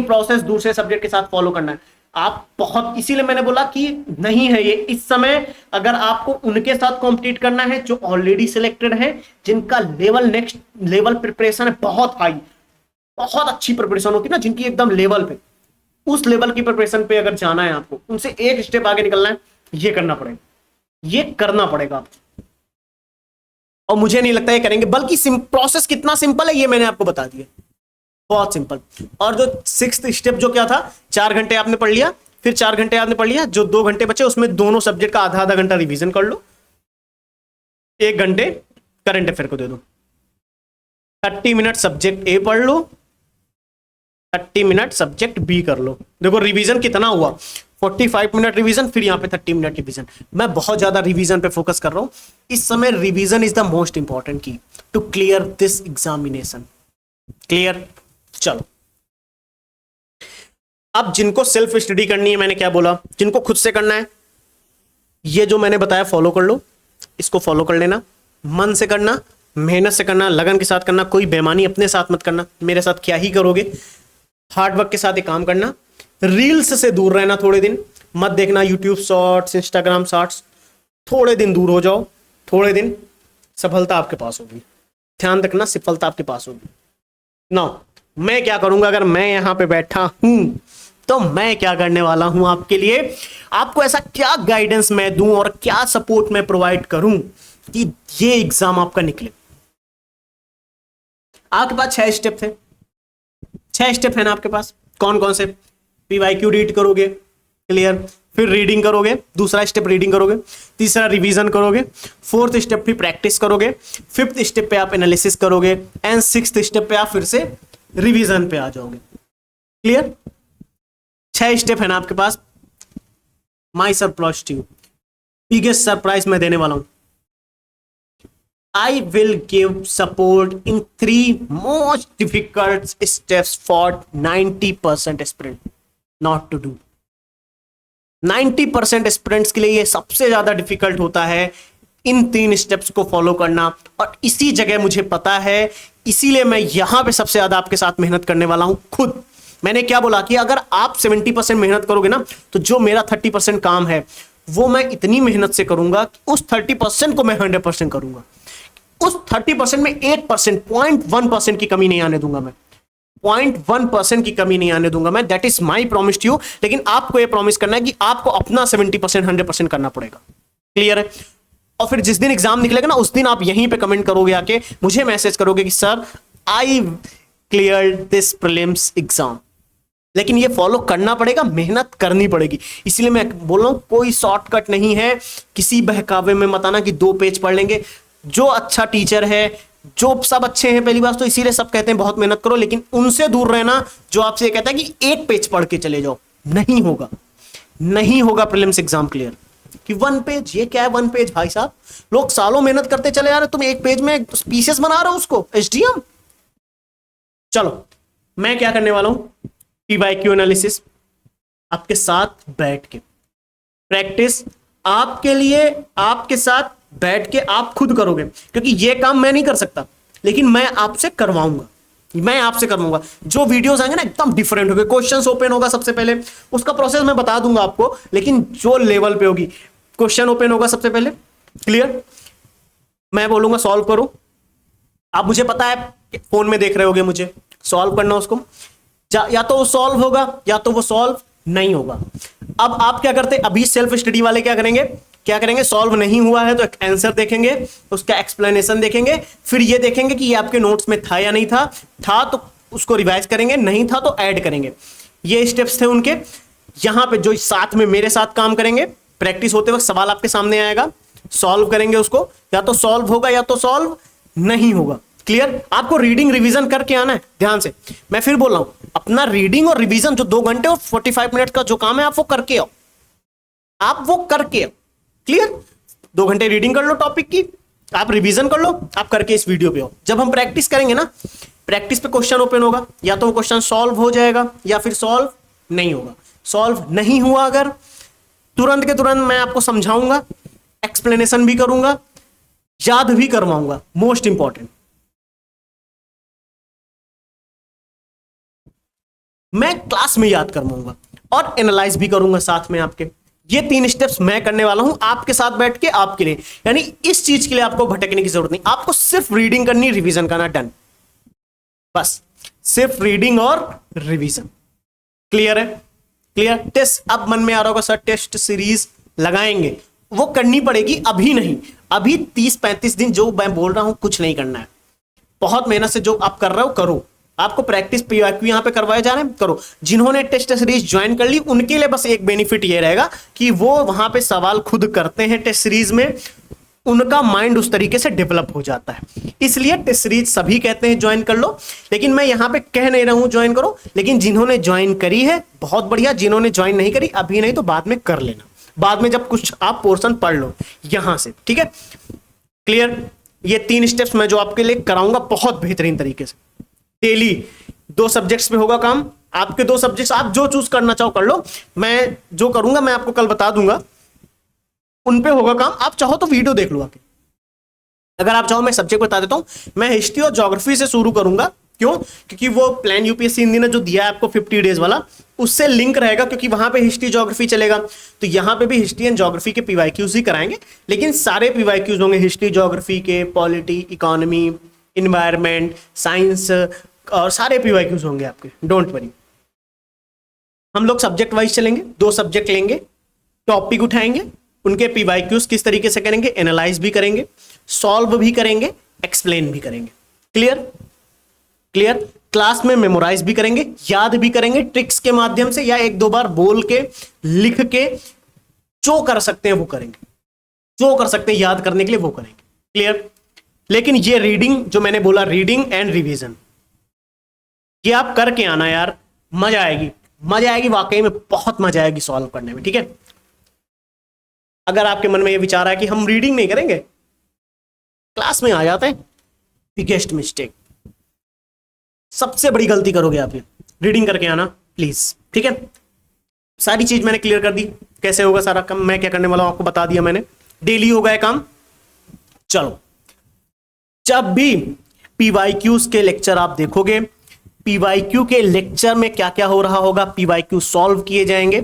प्रोसेस दूसरे सब्जेक्ट के साथ फॉलो करना है। आप बहुत, इसीलिए मैंने बोला कि नहीं है ये इस समय, अगर आपको उनके साथ कॉम्पिटिट करना है जो ऑलरेडी सिलेक्टेड है, जिनका लेवल, नेक्स्ट लेवल प्रिपरेशन है बहुत हाई, बहुत अच्छी प्रिपरेशन होती है ना, जिनकी एकदम लेवल पे, उस लेवल की प्रिपरेशन पे अगर जाना है आपको, उनसे एक स्टेप आगे निकलना है, ये करना पड़ेगा, ये करना पड़ेगा आपको। और मुझे नहीं लगता ये करेंगे, बल्कि प्रोसेस कितना सिंपल है ये मैंने आपको बता दिया, बहुत सिंपल। और जो 6th स्टेप जो क्या था, 4 घंटे आपने पढ़ लिया, फिर 4 घंटे आपने पढ़ लिया, जो 2 घंटे बचे उसमें दोनों सब्जेक्ट का आधा आधा घंटा रिवीजन कर लो, 1 घंटे करंट अफेयर को दे दो, 30 मिनट सब्जेक्ट ए पढ़ लो, 30 मिनट सब्जेक्ट बी कर लो। देखो रिवीजन कितना हुआ, 45 मिनट रिवीजन, फिर यहां पे 30 मिनट रिवीजन। मैं बहुत ज्यादा रिवीजन पे फोकस कर रहा हूं इस समय। Revision is the most important key to clear this examination. Clear? चलो, अब जिनको सेल्फ स्टडी करनी है, मैंने क्या बोला, जिनको खुद से करना है, ये जो मैंने बताया फॉलो कर लो, इसको फॉलो कर लेना, मन से करना, मेहनत से करना, लगन के साथ करना, कोई बेईमानी अपने साथ मत करना। मेरे साथ क्या ही करोगे, हार्ड वर्क के साथ एक काम करना। रील्स से दूर रहना, थोड़े दिन मत देखना, यूट्यूब शॉर्ट्स, इंस्टाग्राम शॉर्ट्स, थोड़े दिन दूर हो जाओ, थोड़े दिन, सफलता आपके पास होगी। ध्यान रखना, सफलता आपके पास होगी। ना मैं क्या करूंगा, अगर मैं यहां पे बैठा हूं तो मैं क्या करने वाला हूं आपके लिए, आपको ऐसा क्या गाइडेंस मैं दूं और क्या सपोर्ट मैं प्रोवाइड करूं कि ये एग्जाम आपका निकले। आपके पास 6 स्टेप थे, 6 स्टेप है ना आपके पास। कौन कौन से? पीवाईक्यू रीड करोगे, क्लियर, फिर रीडिंग करोगे, दूसरा स्टेप रीडिंग करोगे, तीसरा रिवीजन करोगे, 4th स्टेप पे प्रैक्टिस करोगे, 5th स्टेप पे आप एनालिसिस करोगे, एंड 6th स्टेप पे आप फिर से रिवीजन पे आ जाओगे। क्लियर? 6 स्टेप है ना आपके पास। My surprise to you, biggest surprise मैं देने वाला हूं। I will give support in 3 most difficult steps for 90% aspirant not to do. 90% aspirants के लिए ये सबसे ज्यादा डिफिकल्ट होता है इन 3 स्टेप्स को फॉलो करना, और इसी जगह मुझे पता है, इसीलिए मैं यहां पे सबसे ज्यादा आपके साथ मेहनत करने वाला हूं खुद। मैंने क्या बोला कि अगर आप 70% मेहनत करोगे ना, तो जो मेरा 30% काम है वो मैं इतनी मेहनत से करूंगा, उस 30% को मैं 100% करूंगा। उस 30% में 8%, 0.1% की कमी नहीं आने दूंगा मैं, 0.1% की कमी नहीं आने दूंगा मैं। That is my promise to you. लेकिन आपको यह प्रॉमिस करना है कि आपको अपना 70%, 100% करना पड़ेगा। क्लियर है? और फिर जिस दिन एग्जाम निकलेगा ना, उस दिन आप यहीं पे कमेंट करोगे, आके मुझे मैसेज करोगे कि sir I clear this prelims exam. लेकिन ये फॉलो करना पड़ेगा, मेहनत करनी पड़ेगी। इसलिए मैं बोल रहा हूं कोई शॉर्टकट नहीं है, किसी बहकावे में मत आना कि 2 पेज पढ़ लेंगे। जो अच्छा टीचर है, जो सब अच्छे हैं, पहली बात तो इसीलिए सब कहते हैं बहुत मेहनत करो, लेकिन उनसे दूर रहना जो आपसे कहता है कि 1 पेज पढ़ के चले जाओ। नहीं होगा, नहीं होगा प्रीलिम्स एग्जाम क्लियर। कि 1 पेज, ये क्या है 1 पेज भाई साहब? लोग सालों मेहनत करते चले जा रहे, तुम 1 पेज में पीसेस बना रहे हो उसको, एसडीएम। चलो मैं क्या करने वाला हूं, पीवाईक्यू एनालिसिस आपके साथ बैठ के, प्रैक्टिस आपके लिए, आपके साथ बैठ के आप खुद करोगे, क्योंकि ये काम मैं नहीं कर सकता, लेकिन मैं आपसे करवाऊंगा, मैं आपसे करवाऊंगा। जो वीडियोस आएंगे ना एकदम डिफरेंट होंगे, क्वेश्चंस ओपन होगा सबसे पहले, उसका प्रोसेस मैं बता दूंगा आपको, लेकिन जो लेवल पे होगी, क्वेश्चन ओपन होगा सबसे पहले, क्लियर, मैं बोलूंगा सॉल्व करो। आप, मुझे पता है फोन में देख रहे होगे, मुझे सॉल्व करना उसको, या तो वो सॉल्व होगा या तो वो सॉल्व नहीं होगा। अब आप क्या करते हैं, अभी सेल्फ स्टडी वाले क्या करेंगे, सॉल्व नहीं हुआ है तो एक आंसर देखेंगे, उसका एक्सप्लेनेशन देखेंगे, फिर ये देखेंगे कि ये आपके नोट्स में था या नहीं था तो उसको रिवाइज करेंगे, नहीं था तो ऐड करेंगे। ये स्टेप्स थे उनके। यहां पे जो साथ में मेरे साथ काम करेंगे, प्रैक्टिस होते वक्त सवाल आपके सामने आएगा, सॉल्व करेंगे उसको, या तो सॉल्व होगा या तो सॉल्व नहीं होगा। क्लियर? आपको रीडिंग रिवीजन करके आना है ध्यान से। मैं फिर बोल रहा हूं, अपना रीडिंग और रिवीजन जो 2 घंटे और 45 मिनट का जो काम है, आप वो करके आओ, आप वो करके आओ। क्लियर? 2 घंटे रीडिंग कर लो टॉपिक की, आप रिवीजन कर लो, आप करके इस वीडियो पे आओ। जब हम प्रैक्टिस करेंगे ना, प्रैक्टिस पे क्वेश्चन ओपन होगा, या तो वो क्वेश्चन सॉल्व हो जाएगा या फिर सॉल्व नहीं होगा। सॉल्व नहीं हुआ अगर, तुरंत के तुरंत मैं आपको समझाऊंगा, एक्सप्लेनेशन भी करूंगा, याद भी करवाऊंगा। मोस्ट इंपॉर्टेंट, मैं क्लास में याद करवाऊंगा और एनालाइज भी करूंगा साथ में आपके। ये 3 स्टेप्स मैं करने वाला हूं आपके साथ बैठ के, आपके लिए। यानी इस चीज के लिए आपको भटकने की जरूरत नहीं, आपको सिर्फ रीडिंग करनी, रिवीजन करना, डन, बस सिर्फ रीडिंग और रिवीजन। क्लियर है? क्लियर? टेस्ट अब मन में आ रहा होगा सर टेस्ट सीरीज लगाएंगे, वो करनी पड़ेगी, अभी नहीं, अभी 30-35 दिन जो मैं बोल रहा हूं कुछ नहीं करना है। बहुत मेहनत से जो आप कर रहे हो करो, आपको प्रैक्टिस पीवाईक्यू यहां पे करवाए जा रहे हैं, करो। जिन्होंने टेस्ट सीरीज ज्वाइन कर ली उनके लिए बस एक बेनिफिट ये रहेगा कि वो वहां पे सवाल खुद करते हैं टेस्ट सीरीज में, उनका माइंड उस तरीके से डेवलप हो जाता है। इसलिए टेस्ट सीरीज सभी कहते हैं ज्वाइन कर लो, लेकिन मैं यहां पे कह नहीं रहा हूं ज्वाइन करो, लेकिन जिन्होंने ज्वाइन करी है बहुत बढ़िया, जिन्होंने ज्वाइन नहीं करी अभी नहीं तो बाद में कर लेना, बाद में जब कुछ आप पोर्शन पढ़ लो यहां से, ठीक है? क्लियर? ये 3 स्टेप्स मैं जो आपके लिए कराऊंगा बहुत बेहतरीन तरीके से। डेली 2 सब्जेक्ट्स पे होगा काम, आपके 2 सब्जेक्ट्स आप जो चूज करना चाहो कर लो, मैं जो करूंगा मैं आपको कल बता दूंगा, उन पे होगा काम। आप चाहो तो वीडियो देख लो आके, अगर आप चाहो मैं सब्जेक्ट बता देता हूं। मैं हिस्ट्री और ज्योग्राफी से शुरू करूंगा, क्यों? क्योंकि वो प्लान यूपीएससी हिंदी ने जो दिया है आपको 50 डेज वाला, उससे लिंक रहेगा, क्योंकि वहां पे हिस्ट्री ज्योग्राफी चलेगा, तो यहां पे भी हिस्ट्री एंड ज्योग्राफी के पीवाईक्यूज ही कराएंगे, लेकिन सारे पीवाईक्यूज होंगे हिस्ट्री ज्योग्राफी के, पॉलिटी, इकोनॉमी, इन्वायरमेंट, साइंस, और सारे पीवाईक्यूज होंगे आपके, डोंट वरी। हम लोग सब्जेक्ट वाइज चलेंगे, 2 सब्जेक्ट लेंगे, टॉपिक उठाएंगे, उनके पीवाईक्यूज किस तरीके से करेंगे, एनालाइज भी करेंगे, सॉल्व भी करेंगे, एक्सप्लेन भी करेंगे। क्लियर? क्लियर? क्लास में मेमोराइज भी करेंगे, याद भी करेंगे ट्रिक्स के माध्यम से, या 1-2 बार बोल के, लिख के, जो कर सकते हैं वो करेंगे, जो कर सकते हैं याद करने के लिए वो करेंगे। क्लियर? लेकिन ये रीडिंग जो मैंने बोला, रीडिंग एंड रिवीजन, ये आप करके आना यार, मजा आएगी, मजा आएगी, वाकई में बहुत मजा आएगी सॉल्व करने में, ठीक है? अगर आपके मन में ये विचार है कि हम रीडिंग नहीं करेंगे, क्लास में आ जाते हैं, बिगेस्ट मिस्टेक, सबसे बड़ी गलती करोगे आप। ये रीडिंग करके आना प्लीज, ठीक है? सारी चीज मैंने क्लियर कर दी, कैसे होगा सारा काम, मैं क्या करने वाला हूं आपको बता दिया मैंने, डेली होगा ये काम। चलो, जब भी पीवाईक्यूज के लेक्चर आप देखोगे, पीवाईक्यू के लेक्चर में क्या क्या हो रहा होगा, पीवाईक्यू सॉल्व किए जाएंगे,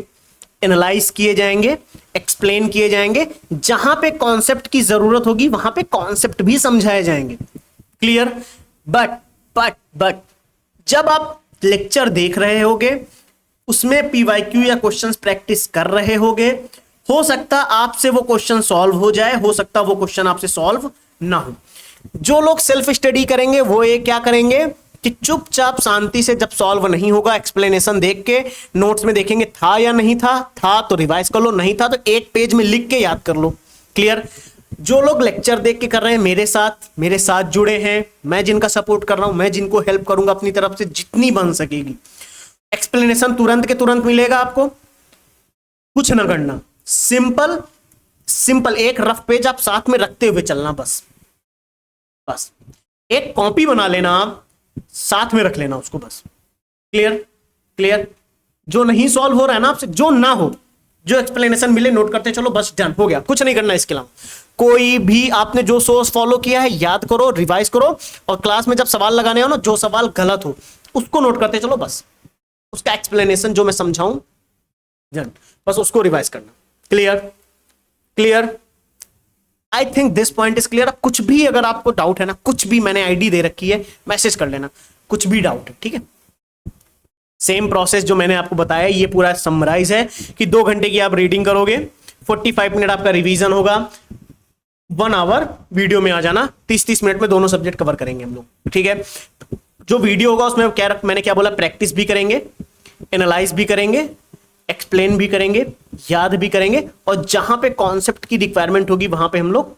एनालाइज किए जाएंगे, एक्सप्लेन किए जाएंगे, जहां पे कॉन्सेप्ट की जरूरत होगी वहां पे कॉन्सेप्ट भी समझाए जाएंगे। क्लियर? बट जब आप लेक्चर देख रहे होगे, उसमें पीवाईक्यू या क्वेश्चंस प्रैक्टिस कर रहे होगे, हो सकता आपसे वो क्वेश्चन सॉल्व हो जाए, हो सकता वो क्वेश्चन आपसे सॉल्व ना हो। जो लोग सेल्फ स्टडी करेंगे वो ये क्या करेंगे कि चुपचाप शांति से, जब सॉल्व नहीं होगा एक्सप्लेनेशन देख के नोट्स में देखेंगे था या नहीं था तो रिवाइज कर लो, नहीं था तो एक पेज में लिख के याद कर लो। क्लियर? जो लोग लेक्चर देख के कर रहे हैं, मेरे साथ जुड़े हैं, मैं जिनका सपोर्ट कर रहा हूं, मैं जिनको हेल्प करूंगा अपनी तरफ से जितनी बन सकेगी, एक्सप्लेनेशन तुरंत के तुरंत मिलेगा आपको, कुछ ना करना, सिंपल सिंपल एक रफ पेज आप साथ में रखते हुए चलना, बस एक कॉपी बना लेना, आप साथ में रख लेना उसको, बस। क्लियर? जो नहीं सॉल्व हो रहा है ना आपसे, जो ना हो, जो एक्सप्लेनेशन मिले नोट करते चलो, बस डन हो गया, कुछ नहीं करना इसके अलावा। कोई भी आपने जो सोर्स फॉलो किया है याद करो, रिवाइज करो, और क्लास में जब सवाल लगाने हो ना, जो सवाल गलत हो उसको नोट करते चलो, बस उसका एक्सप्लेनेशन जो मैं समझाऊं डन, बस उसको रिवाइज करना। Clear? I think this point is clear. कुछ भी अगर आपको डाउट है ना, कुछ भी, मैंने आईडी दे रखी है, मैसेज कर लेना, कुछ भी डाउट है, ठीक है। सेम प्रोसेस जो मैंने आपको बताया, ये पूरा समराइज है कि 2 घंटे की आप रीडिंग करोगे, 45 मिनट आपका रिवीजन होगा, 1 आवर वीडियो में आ जाना, 30-30 मिनट में दोनों सब्जेक्ट कवर करेंगे हम लोग, ठीक है। जो वीडियो होगा उसमें मैंने क्या बोला, प्रैक्टिस भी करेंगे, एनालाइज भी करेंगे, एक्सप्लेन भी करेंगे, याद भी करेंगे, और जहां पे कॉन्सेप्ट की रिक्वायरमेंट होगी वहां पे हम लोग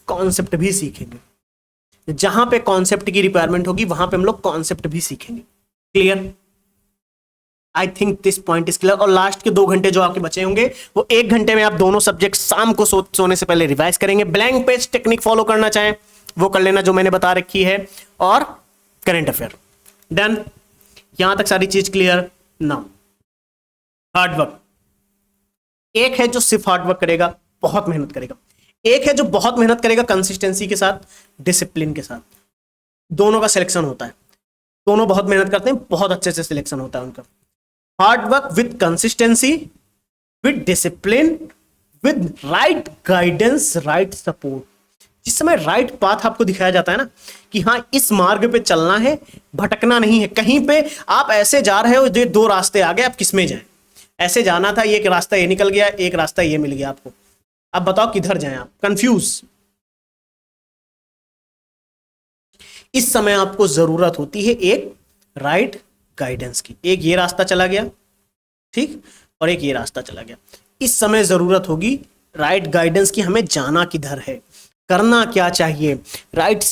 कॉन्सेप्ट भी सीखेंगे, जहां पे कॉन्सेप्ट की रिक्वायरमेंट होगी वहां पे हम लोग कॉन्सेप्ट भी सीखेंगे। Clear? I think this point is clear. और लास्ट के 2 घंटे जो आपके बचे होंगे, वो 1 घंटे में आप दोनों सब्जेक्ट शाम को सोने से पहले रिवाइज करेंगे। ब्लैंक पेज टेक्निक फॉलो करना चाहें वो कर लेना, जो मैंने बता रखी है, और करंट अफेयर। डन? यहां तक सारी चीज क्लियर? Now hard work. एक है जो सिर्फ हार्डवर्क करेगा, बहुत मेहनत करेगा, एक है जो बहुत मेहनत करेगा कंसिस्टेंसी के साथ, डिसिप्लिन के साथ, दोनों का सिलेक्शन होता है। दोनों बहुत मेहनत करते हैं, बहुत अच्छे से सिलेक्शन होता है उनका। Hard work with consistency, with discipline, with right guidance, right support. जिस समय राइट पाथ आपको दिखाया जाता है ना, कि हाँ इस मार्ग पे चलना है, भटकना नहीं है। कहीं पे आप ऐसे जा रहे हो, जो 2 रास्ते आ गए, आप किसमें जाएं? ऐसे जाना था, एक रास्ता ये निकल गया, एक रास्ता ये मिल गया आपको, अब बताओ किधर जाएं आप? कंफ्यूज। इस समय आपको जरूरत होती है एक राइट गाइडेंस की। एक ये रास्ता चला गया, ठीक, और एक ये रास्ता चला गया। इस समय जरूरत होगी राइट गाइडेंस की, हमें जाना किधर है, करना क्या चाहिए, राइट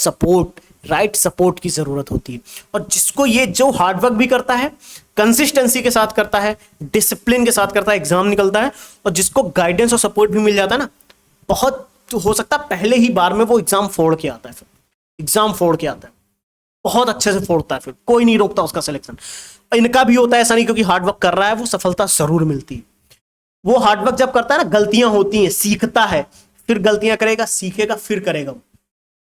सपोर्ट की जरूरत होती है। और जिसको ये, जो हार्डवर्क भी करता है, कंसिस्टेंसी के साथ करता है, डिसिप्लिन के साथ करता है, एग्जाम निकलता है, और जिसको गाइडेंस और सपोर्ट भी मिल जाता है ना, बहुत हो सकता है पहले ही बार में वो एग्जाम फोड़ के आता है, फिर एग्जाम फोड़ के आता है, बहुत अच्छे से फोड़ता है, फिर कोई नहीं रोकता उसका सिलेक्शन। इनका भी होता है ऐसा नहीं, क्योंकि हार्डवर्क कर रहा है वो सफलता जरूर मिलती है। वो हार्डवर्क जब करता है ना, गलतियां होती हैं, सीखता है, फिर गलतियां करेगा, सीखेगा, फिर करेगा।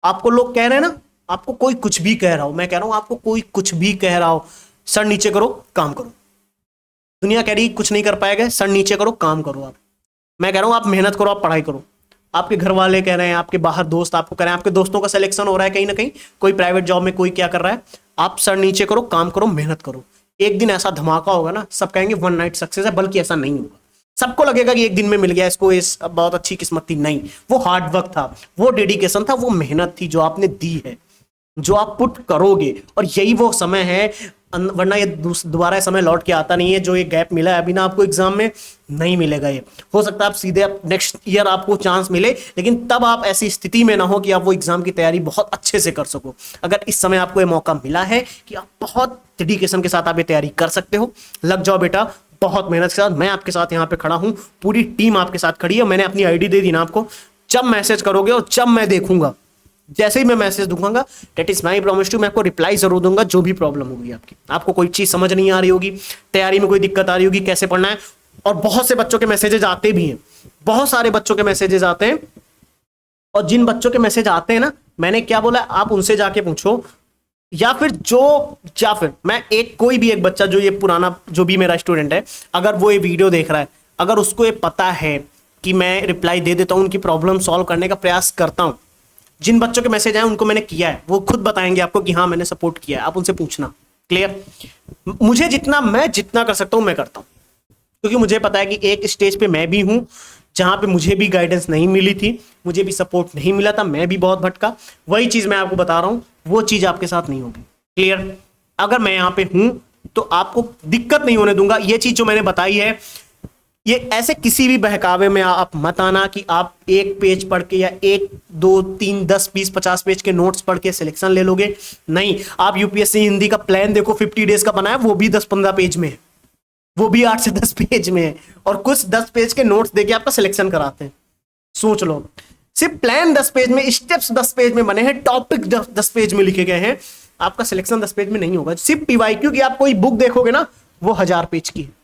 आपको लोग कह रहे हैं ना, आपको कोई कुछ भी कह रहा हो, मैं कह रहा हूं आपको कोई कुछ भी कह रहा हो, सर नीचे करो, काम करो। दुनिया कह रही कुछ नहीं कर पाएगा, सर नीचे करो, काम करो। आप, मैं कह रहा हूं आप मेहनत करो, आप पढ़ाई करो। आपके घर वाले कह रहे हैं, आपके बाहर दोस्त आपको कह रहे हैं, आपके दोस्तों का सिलेक्शन हो रहा है कहीं ना कहीं, कोई प्राइवेट जॉब में, कोई क्या कर रहा है, आप सर नीचे करो, काम करो, मेहनत करो। एक दिन ऐसा धमाका होगा ना, सब कहेंगे 1 नाइट सक्सेस है, बल्कि ऐसा नहीं होगा। सबको लगेगा कि एक दिन में मिल गया इसको, इस बहुत अच्छी किस्मत थी। नहीं, वो हार्डवर्क था, वो डेडिकेशन था, वो मेहनत थी जो आपने दी है, जो आप पुट करोगे। और यही वो समय है, वरना ये दोबारा समय लौट के आता नहीं है। जो ये गैप मिला है अभी ना आपको एग्जाम में, नहीं मिलेगा। ये हो सकता है आप सीधे नेक्स्ट ईयर आपको चांस मिले, लेकिन तब आप ऐसी स्थिति में ना हो कि आप वो एग्जाम की तैयारी बहुत अच्छे से कर सको। अगर इस समय आपको ये मौका मिला है कि आप बहुत डेडिकेशन के साथ आप ये तैयारी कर सकते हो, लग जाओ बेटा, बहुत मेहनत के साथ। मैं आपके साथ यहाँ पे खड़ा हूँ, पूरी टीम आपके साथ खड़ी है। मैंने अपनी आईडी दे दी ना आपको, जब मैसेज करोगे और जब मैं देखूंगा, जैसे ही मैं मैसेज दूंगा, that is my promise to, मैं आपको रिप्लाई जरूर दूंगा। जो भी प्रॉब्लम होगी आपकी, आपको कोई चीज समझ नहीं आ रही होगी, तैयारी में कोई दिक्कत आ रही होगी, कैसे पढ़ना है, और बहुत से बच्चों के मैसेजेस आते भी हैं, बहुत सारे बच्चों के मैसेजेस आते हैं। और जिन बच्चों के मैसेज आते हैं ना, मैंने क्या बोला, आप उनसे जाके पूछो, या फिर मैं कोई भी एक बच्चा जो ये पुराना, जो भी मेरा स्टूडेंट है, अगर वो ये वीडियो देख रहा है, अगर उसको ये पता है कि मैं रिप्लाई दे देता हूं, उनकी प्रॉब्लम सॉल्व करने का प्रयास करता हूं, जिन बच्चों के मैसेज आए उनको मैंने किया है, वो खुद बताएंगे आपको कि हाँ मैंने सपोर्ट किया है। आप उनसे पूछना। क्लियर? मैं जितना कर सकता हूं मैं करता हूं, क्योंकि मुझे पता है कि एक स्टेज पे मैं भी हूं जहां पे मुझे भी गाइडेंस नहीं मिली थी, मुझे भी सपोर्ट नहीं मिला था, मैं भी बहुत भटका, वही चीज मैं आपको बता रहा हूं, वो चीज आपके साथ नहीं होगी। क्लियर? अगर मैं यहां पे हूं तो आपको दिक्कत नहीं होने दूंगा। ये चीज जो मैंने बताई है, ये ऐसे किसी भी बहकावे में आप मत आना कि आप एक पेज पढ़ के या 1 2 3 10 20 50 पेज के नोट्स पढ़ के सिलेक्शन ले लोगे। नहीं, आप यूपीएससी हिंदी का प्लान देखो, 50 डेज का बना है, वो भी 10-15 पेज में है, वो भी 8 से 10 पेज में है, और कुछ 10 पेज के नोट्स देके आपका सिलेक्शन कराते हैं। सोच लो, सिर्फ प्लान 10 पेज में, स्टेप्स 10 पेज में बने हैं, टॉपिक 10 पेज में लिखे गए हैं, आपका सिलेक्शन 10 पेज में नहीं होगा। सिर्फ पीवाईक्यू की आप कोई बुक देखोगे ना, वो 1000 पेज की है।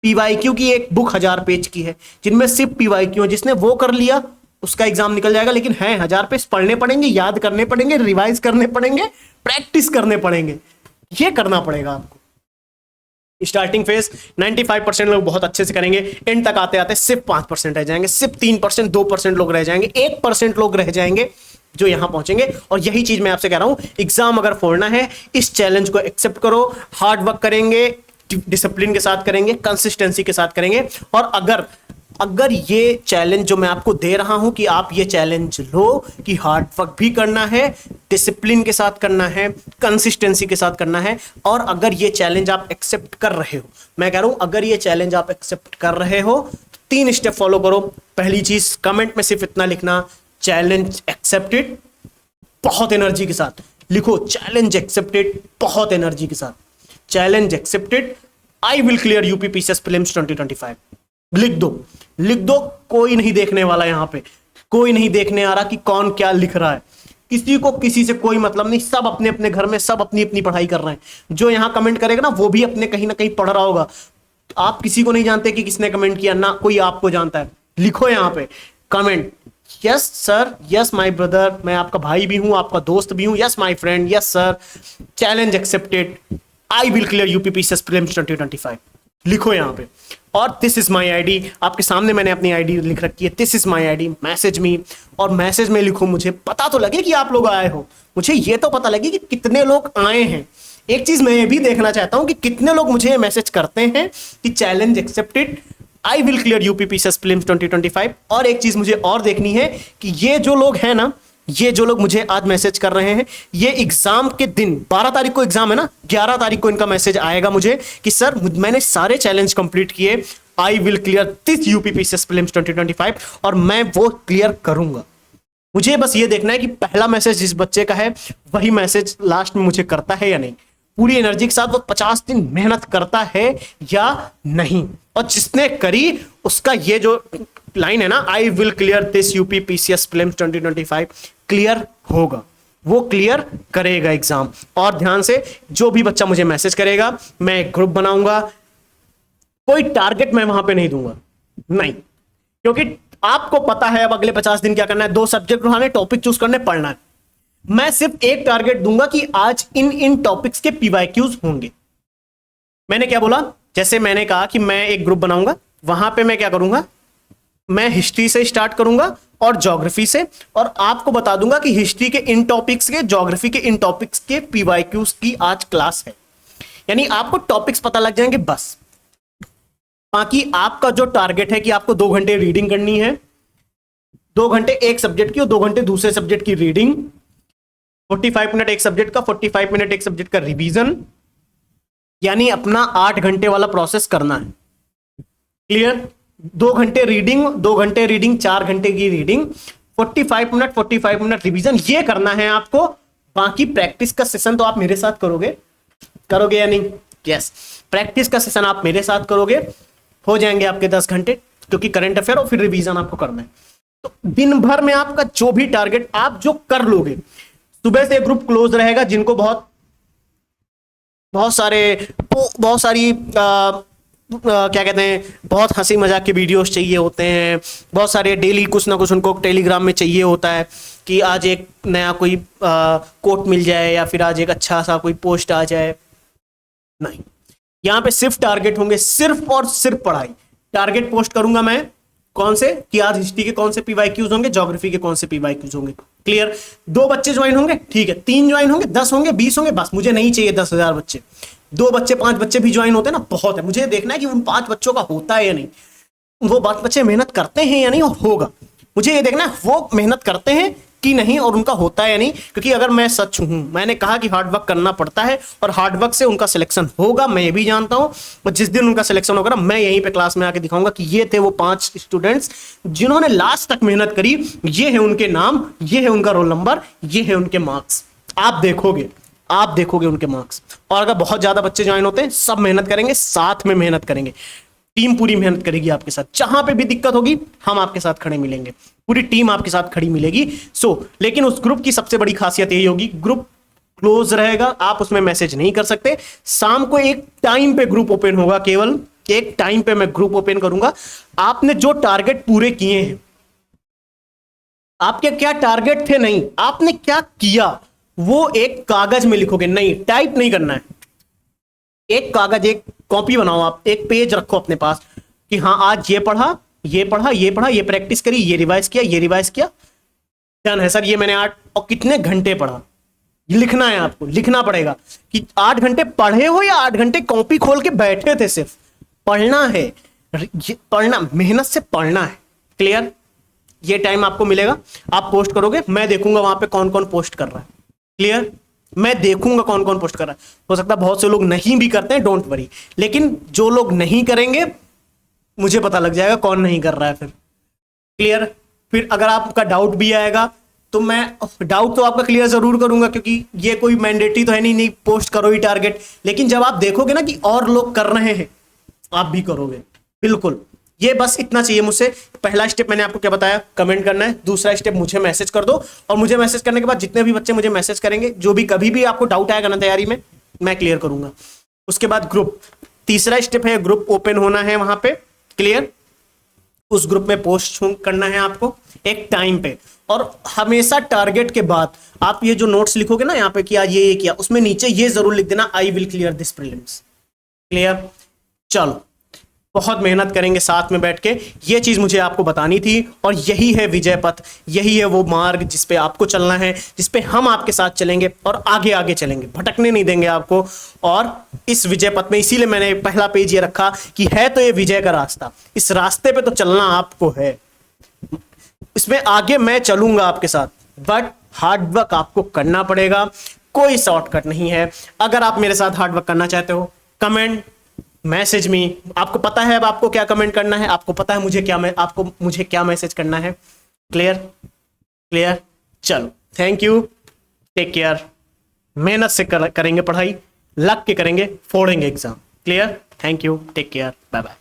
पीवाईक्यू की एक बुक 1000 पेज की है, जिनमें सिर्फ पीवाईक्यू है। जिसने वो कर लिया उसका एग्जाम निकल जाएगा, लेकिन है 1000 पेज पढ़ने पड़ेंगे, याद करने पड़ेंगे, रिवाइज करने पड़ेंगे, प्रैक्टिस करने पड़ेंगे, ये करना पड़ेगा आपको। स्टार्टिंग फेज 95% लोग बहुत अच्छे से करेंगे, एंड तक आते आते सिर्फ 5% रह जाएंगे, सिर्फ 3%, 2% लोग रह जाएंगे, 1% लोग रह जाएंगे जो यहां पहुंचेंगे। और यही चीज मैं आपसे कह रहा हूं, एग्जाम अगर फोड़ना है, इस चैलेंज को एक्सेप्ट करो, हार्ड वर्क करेंगे, डिसिप्लिन के साथ करेंगे, कंसिस्टेंसी के साथ करेंगे। और अगर ये चैलेंज जो मैं आपको दे रहा हूं कि आप ये चैलेंज लो कि हार्ड वर्क भी करना है, डिसिप्लिन के साथ करना है, कंसिस्टेंसी के साथ करना है, और अगर ये चैलेंज आप एक्सेप्ट कर रहे हो, मैं कह रहा हूं अगर ये चैलेंज आप एक्सेप्ट कर रहे हो तो 3 स्टेप फॉलो करो। पहली चीज, कमेंट में सिर्फ इतना लिखना, चैलेंज एक्सेप्टेड, बहुत एनर्जी के साथ लिखो, चैलेंज एक्सेप्टेड, बहुत एनर्जी के साथ, challenge accepted, I will clear UP PCS prelims 2025। लिख दो, कोई नहीं देखने वाला, यहां पे कोई नहीं देखने आ रहा कि कौन क्या लिख रहा है, किसी को किसी से कोई मतलब नहीं, सब अपने अपने घर में, सब अपनी अपनी पढ़ाई कर रहे हैं। जो यहां कमेंट करेगा ना, वो भी अपने कहीं ना कहीं पढ़ रहा होगा। आप किसी को नहीं जानते कि किसने कमेंट किया, ना कोई आपको जानता है। लिखो यहां पे comment, yes sir, yes my brother, मैं आपका भाई भी हूं, आपका दोस्त भी हूं, yes my friend, yes sir, challenge accepted, I will clear UP PCS prelims 2025। लिखो यहां पे। और दिस इज माय आईडी, आपके सामने मैंने अपनी आईडी लिख रखी है, this is my ID, message me. और मैसेज में लिखो, मुझे पता तो लगे कि आप लोग आए हो, मुझे ये तो पता लगे कि कितने लोग आए हैं। एक चीज मैं ये भी देखना चाहता हूं कि कितने लोग मुझे मैसेज करते हैं कि challenge accepted, I will clear UP PCS prelims 2025। और एक चीज मुझे और देखनी है कि ये जो लोग हैं ना, ये जो लोग मुझे आज मैसेज कर रहे हैं, ये एग्जाम के दिन 12 तारीख को एग्जाम है ना, 11 तारीख को इनका मैसेज आएगा मुझे कि सर मैंने सारे चैलेंज कंप्लीट किए, I will clear this UP PCS prelims 2025, और मैं वो क्लियर करूंगा। मुझे बस ये देखना है कि पहला मैसेज जिस बच्चे का है वही मैसेज लास्ट में मुझे करता है या नहीं, पूरी एनर्जी के साथ वो 50 दिन मेहनत करता है या नहीं। और जिसने करी उसका ये जो लाइन है ना, I will clear this UP PCS prelims 2025, clear होगा, वो क्लियर करेगा एग्जाम। और ध्यान से, जो भी बच्चा मुझे मैसेज करेगा, मैं एक ग्रुप बनाऊंगा, कोई टारगेट मैं वहां पे नहीं दूंगा, नहीं, क्योंकि आपको पता है अब अगले 50 दिन क्या करना है, 2 सब्जेक्ट उठाने, टॉपिक चूज करने, पढ़ना है। मैं सिर्फ एक टारगेट दूंगा कि आज इन टॉपिक्स के पीवाईक्यूज होंगे। मैंने क्या बोला, जैसे मैंने कहा कि मैं एक ग्रुप बनाऊंगा, वहां पे मैं क्या करूंगा, मैं हिस्ट्री से स्टार्ट करूंगा और ज्योग्राफी से, और आपको बता दूंगा कि हिस्ट्री के इन टॉपिक्स के, ज्योग्राफी के इन टॉपिक्स के पीवाईक्यूज की आज क्लास है। यानी आपको टॉपिक्स पता लग जाएंगे बस। बाकी आपका जो टारगेट है कि आपको 2 घंटे रीडिंग करनी है, 2 घंटे एक सब्जेक्ट की और 2 घंटे दूसरे सब्जेक्ट की रीडिंग, 45 मिनट एक सब्जेक्ट का, 45 मिनट एक सब्जेक्ट का रिवीजन, यानी अपना 8 घंटे वाला प्रोसेस करना है। क्लियर? 2 घंटे रीडिंग, 2 घंटे रीडिंग, 4 घंटे की रीडिंग, 45 मिनट रिवीजन, ये करना है आपको। बाकी प्रैक्टिस का सेशन तो आप मेरे साथ करोगे या नहीं? यस, प्रैक्टिस का सेशन आप मेरे साथ करोगे, हो जाएंगे आपके 10 घंटे, क्योंकि करंट अफेयर और फिर रिवीजन आपको करना है। तो दिन भर में आपका जो भी टारगेट आप जो कर लोगे, सुबह से ग्रुप क्लोज रहेगा, जिनको बहुत सारी क्या कहते हैं, बहुत हंसी मजाक के वीडियोस चाहिए होते हैं, बहुत सारे डेली कुछ ना कुछ उनको टेलीग्राम में चाहिए होता है कि आज एक नया कोई कोट मिल जाए, या फिर आज एक अच्छा सा कोई पोस्ट आ जाए। नहीं, यहां पे सिर्फ टारगेट होंगे, सिर्फ और सिर्फ पढ़ाई। टारगेट पोस्ट करूंगा मैं कौन से, कि आज हिस्ट्री के कौन से पीवाईक्यूज होंगे, ज्योग्राफी के कौन से पीवाईक्यूज होंगे। क्लियर? 2 बच्चे ज्वाइन होंगे, ठीक है, 3 ज्वाइन होंगे, 10 होंगे, 20 होंगे, बस मुझे नहीं चाहिए 10,000 बच्चे। 2 बच्चे 5 बच्चे भी ज्वाइन होते हैं ना, बहुत है। मुझे देखना है कि उन 5 बच्चों का होता है या नहीं। वो बच्चे मेहनत करते हैं या नहीं और होगा, मुझे ये देखना है वो मेहनत करते हैं कि नहीं और उनका होता है या नहीं। क्योंकि अगर मैं सच हूं, मैंने कहा कि हार्ड वर्क करना पड़ता है और हार्ड वर्क से उनका सिलेक्शन होगा, मैं ये भी जानता हूं। और जिस दिन उनका सिलेक्शन होगा ना, मैं यहीं पे क्लास में आके दिखाऊंगा कि ये थे वो 5 स्टूडेंट्स जिन्होंने लास्ट तक मेहनत करी, ये है उनके नाम, ये है उनका रोल नंबर, ये है उनके मार्क्स। आप देखोगे उनके मार्क्स। और अगर बहुत ज्यादा बच्चे ज्वाइन होते हैं, सब मेहनत करेंगे, साथ में मेहनत करेंगे, टीम पूरी मेहनत करेगी आपके साथ। जहां पे भी दिक्कत होगी हम आपके साथ खड़े मिलेंगे, पूरी टीम आपके साथ खड़ी मिलेगी। लेकिन उस ग्रुप की सबसे बड़ी खासियत यही होगी, ग्रुप क्लोज रहेगा, आप उसमें मैसेज नहीं कर सकते। शाम को एक टाइम पे ग्रुप ओपन होगा, केवल एक टाइम पे मैं ग्रुप ओपन करूंगा। आपने जो टारगेट पूरे किए हैं, आपके क्या टारगेट थे, नहीं आपने क्या किया, वो एक कागज में लिखोगे, नहीं टाइप नहीं करना है। एक कागज, एक कॉपी बनाओ, आप एक पेज रखो अपने पास कि हाँ आज ये पढ़ा, ये पढ़ा, ये पढ़ा, ये प्रैक्टिस करी, ये रिवाइज किया, ये रिवाइज किया, डन है सर, ये मैंने 8 और कितने घंटे पढ़ा, लिखना है आपको, लिखना पड़ेगा कि 8 घंटे पढ़े हो या 8 घंटे कॉपी खोल के बैठे थे। सिर्फ पढ़ना है, पढ़ना, मेहनत से पढ़ना है। क्लियर? ये टाइम आपको मिलेगा, आप पोस्ट करोगे, मैं देखूंगा वहां पे कौन कौन पोस्ट कर रहा है। क्लियर? मैं देखूंगा कौन कौन पोस्ट कर रहा है। हो सकता है बहुत से लोग नहीं भी करते हैं, डोंट वरी, लेकिन जो लोग नहीं करेंगे मुझे पता लग जाएगा कौन नहीं कर रहा है। फिर क्लियर? फिर अगर आपका डाउट भी आएगा तो मैं डाउट तो आपका क्लियर जरूर करूंगा, क्योंकि ये कोई मैंडेटरी तो है नहीं पोस्ट करो ही टारगेट। लेकिन जब आप देखोगे ना कि और लोग कर रहे हैं, आप भी करोगे। बिल्कुल, ये बस इतना चाहिए मुझसे। पहला स्टेप मैंने आपको क्या बताया, कमेंट करना है। दूसरा स्टेप, मुझे मैसेज कर दो, और मुझे मैसेज करने के बाद जितने भी बच्चे मुझे मैसेज करेंगे, जो भी कभी भी आपको डाउट आएगा ना तैयारी में, मैं क्लियर करूंगा। उसके बाद ग्रुप, तीसरा स्टेप है ग्रुप ओपन होना है वहां पे। क्लियर? उस ग्रुप में पोस्ट करना है आपको एक टाइम पे, और हमेशा टारगेट के बाद आप ये जो नोट्स लिखोगे ना यहाँ पे कि आज ये किया, उसमें नीचे ये जरूर लिख देना, I will clear this prelims. Clear? चलो, बहुत मेहनत करेंगे साथ में बैठ के, ये चीज मुझे आपको बतानी थी। और यही है विजय पथ, यही है वो मार्ग जिस पे आपको चलना है, जिस पे हम आपके साथ चलेंगे और आगे आगे चलेंगे, भटकने नहीं देंगे आपको। और इस विजय पथ में, इसीलिए मैंने पहला पेज ये रखा कि है तो ये विजय का रास्ता, इस रास्ते पे तो चलना आपको है, इसमें आगे मैं चलूंगा आपके साथ, बट हार्ड वर्क आपको करना पड़ेगा, कोई शॉर्टकट नहीं है। अगर आप मेरे साथ हार्ड वर्क करना चाहते हो, कमेंट, मैसेज मी, आपको पता है अब आपको क्या कमेंट करना है, आपको पता है मुझे क्या मैसेज करना है। क्लियर? क्लियर? चलो, थैंक यू, टेक केयर। मेहनत से करेंगे पढ़ाई, लग के करेंगे, फोड़ेंगे exam. Clear? Thank you, take care, bye bye.